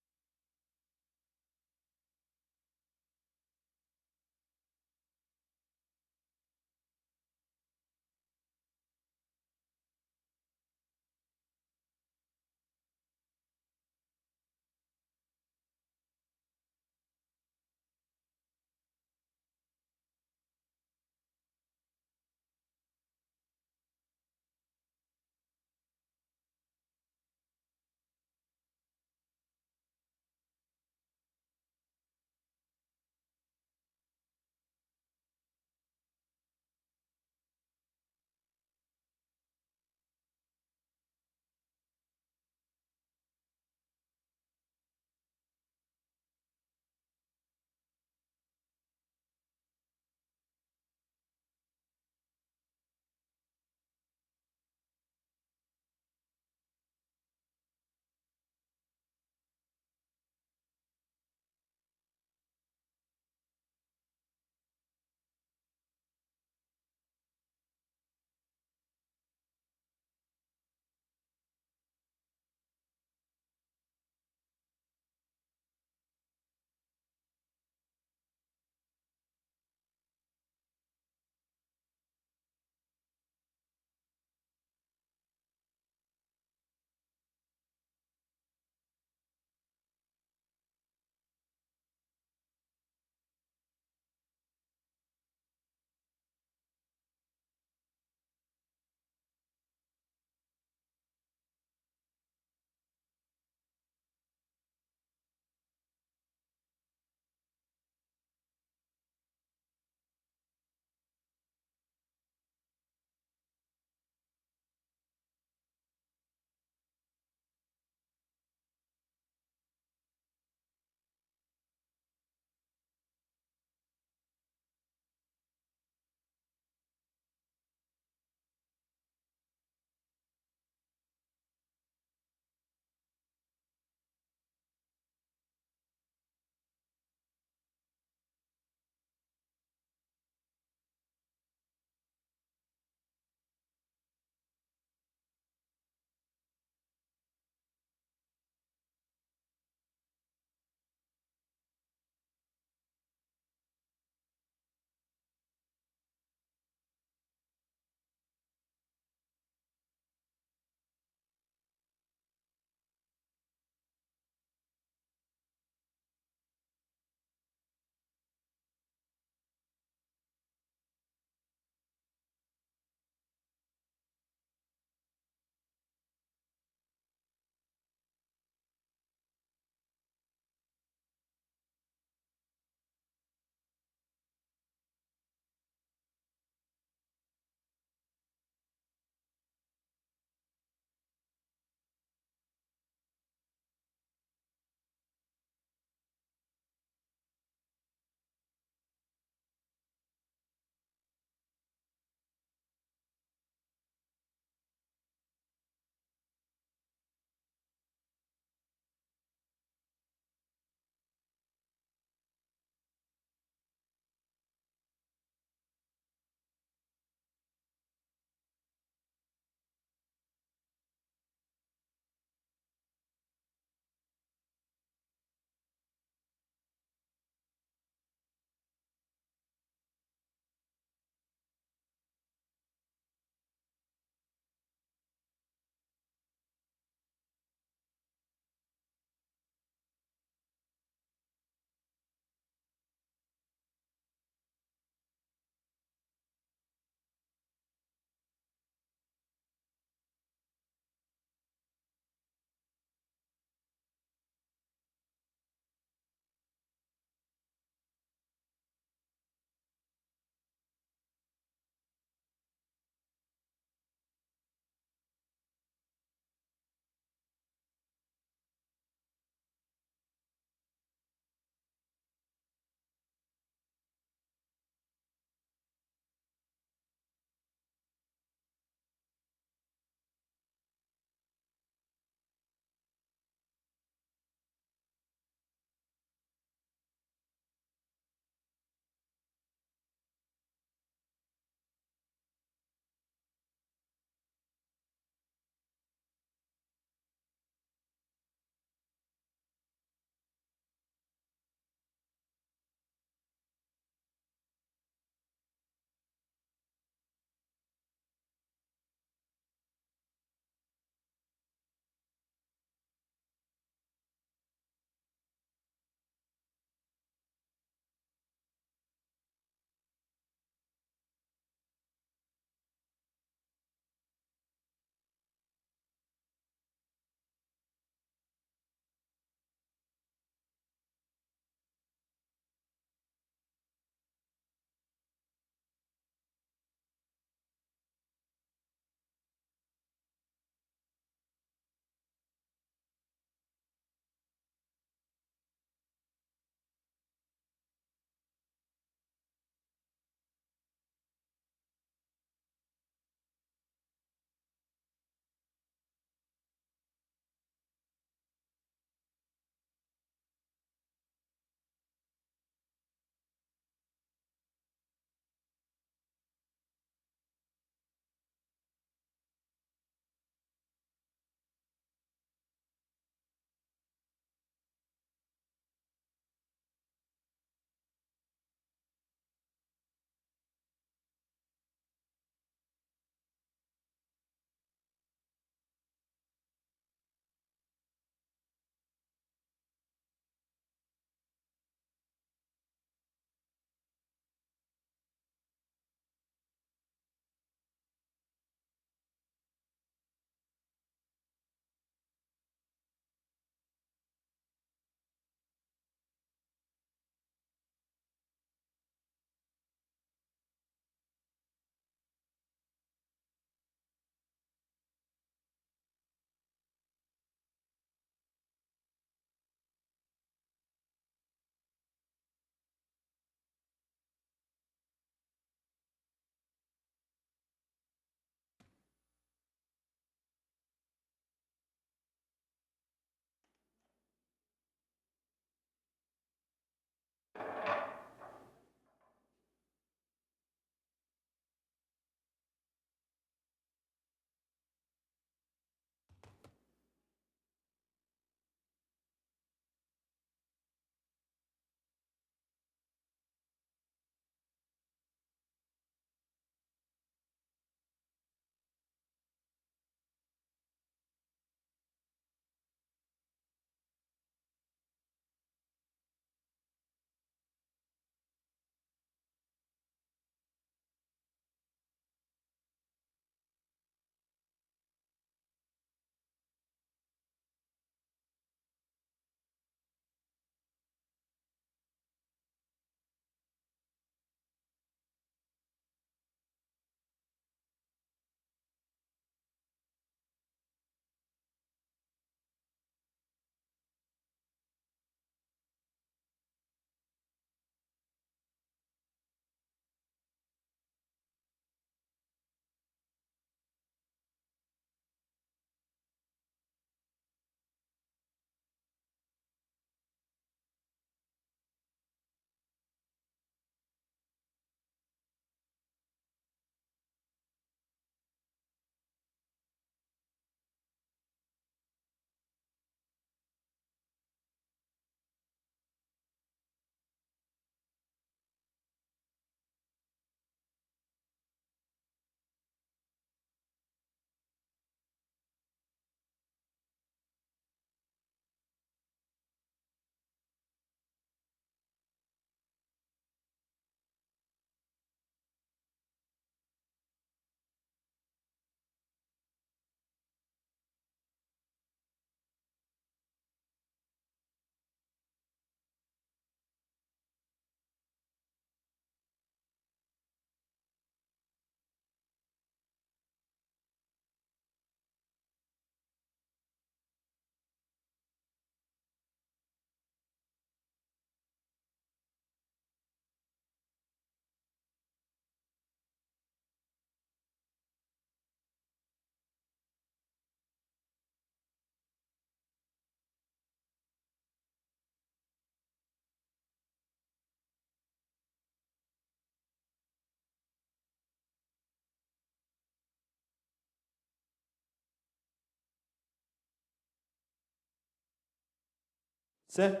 셋.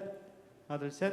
하나, 둘, 셋.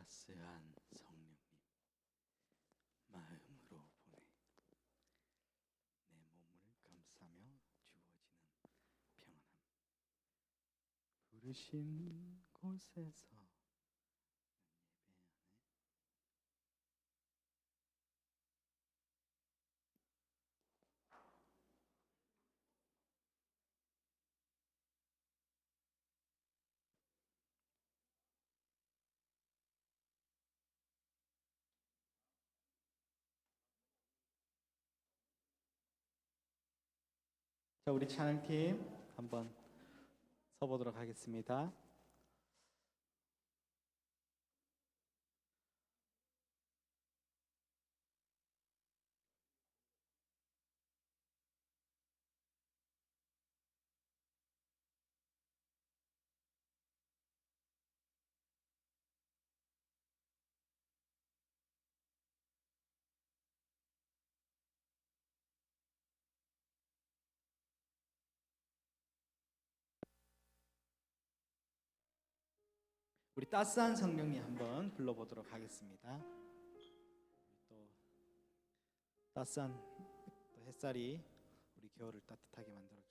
따스한 성령님 마음으로 보내 내 몸을 감싸며 주어지는 평안함 부르신 곳에서 예배하네. 자, 우리 찬양팀 한번 서보도록 하겠습니다. 우리 따스한 성령님 한번 불러보도록 하겠습니다. 또 따스한 또 햇살이 우리 겨울을 따뜻하게 만들어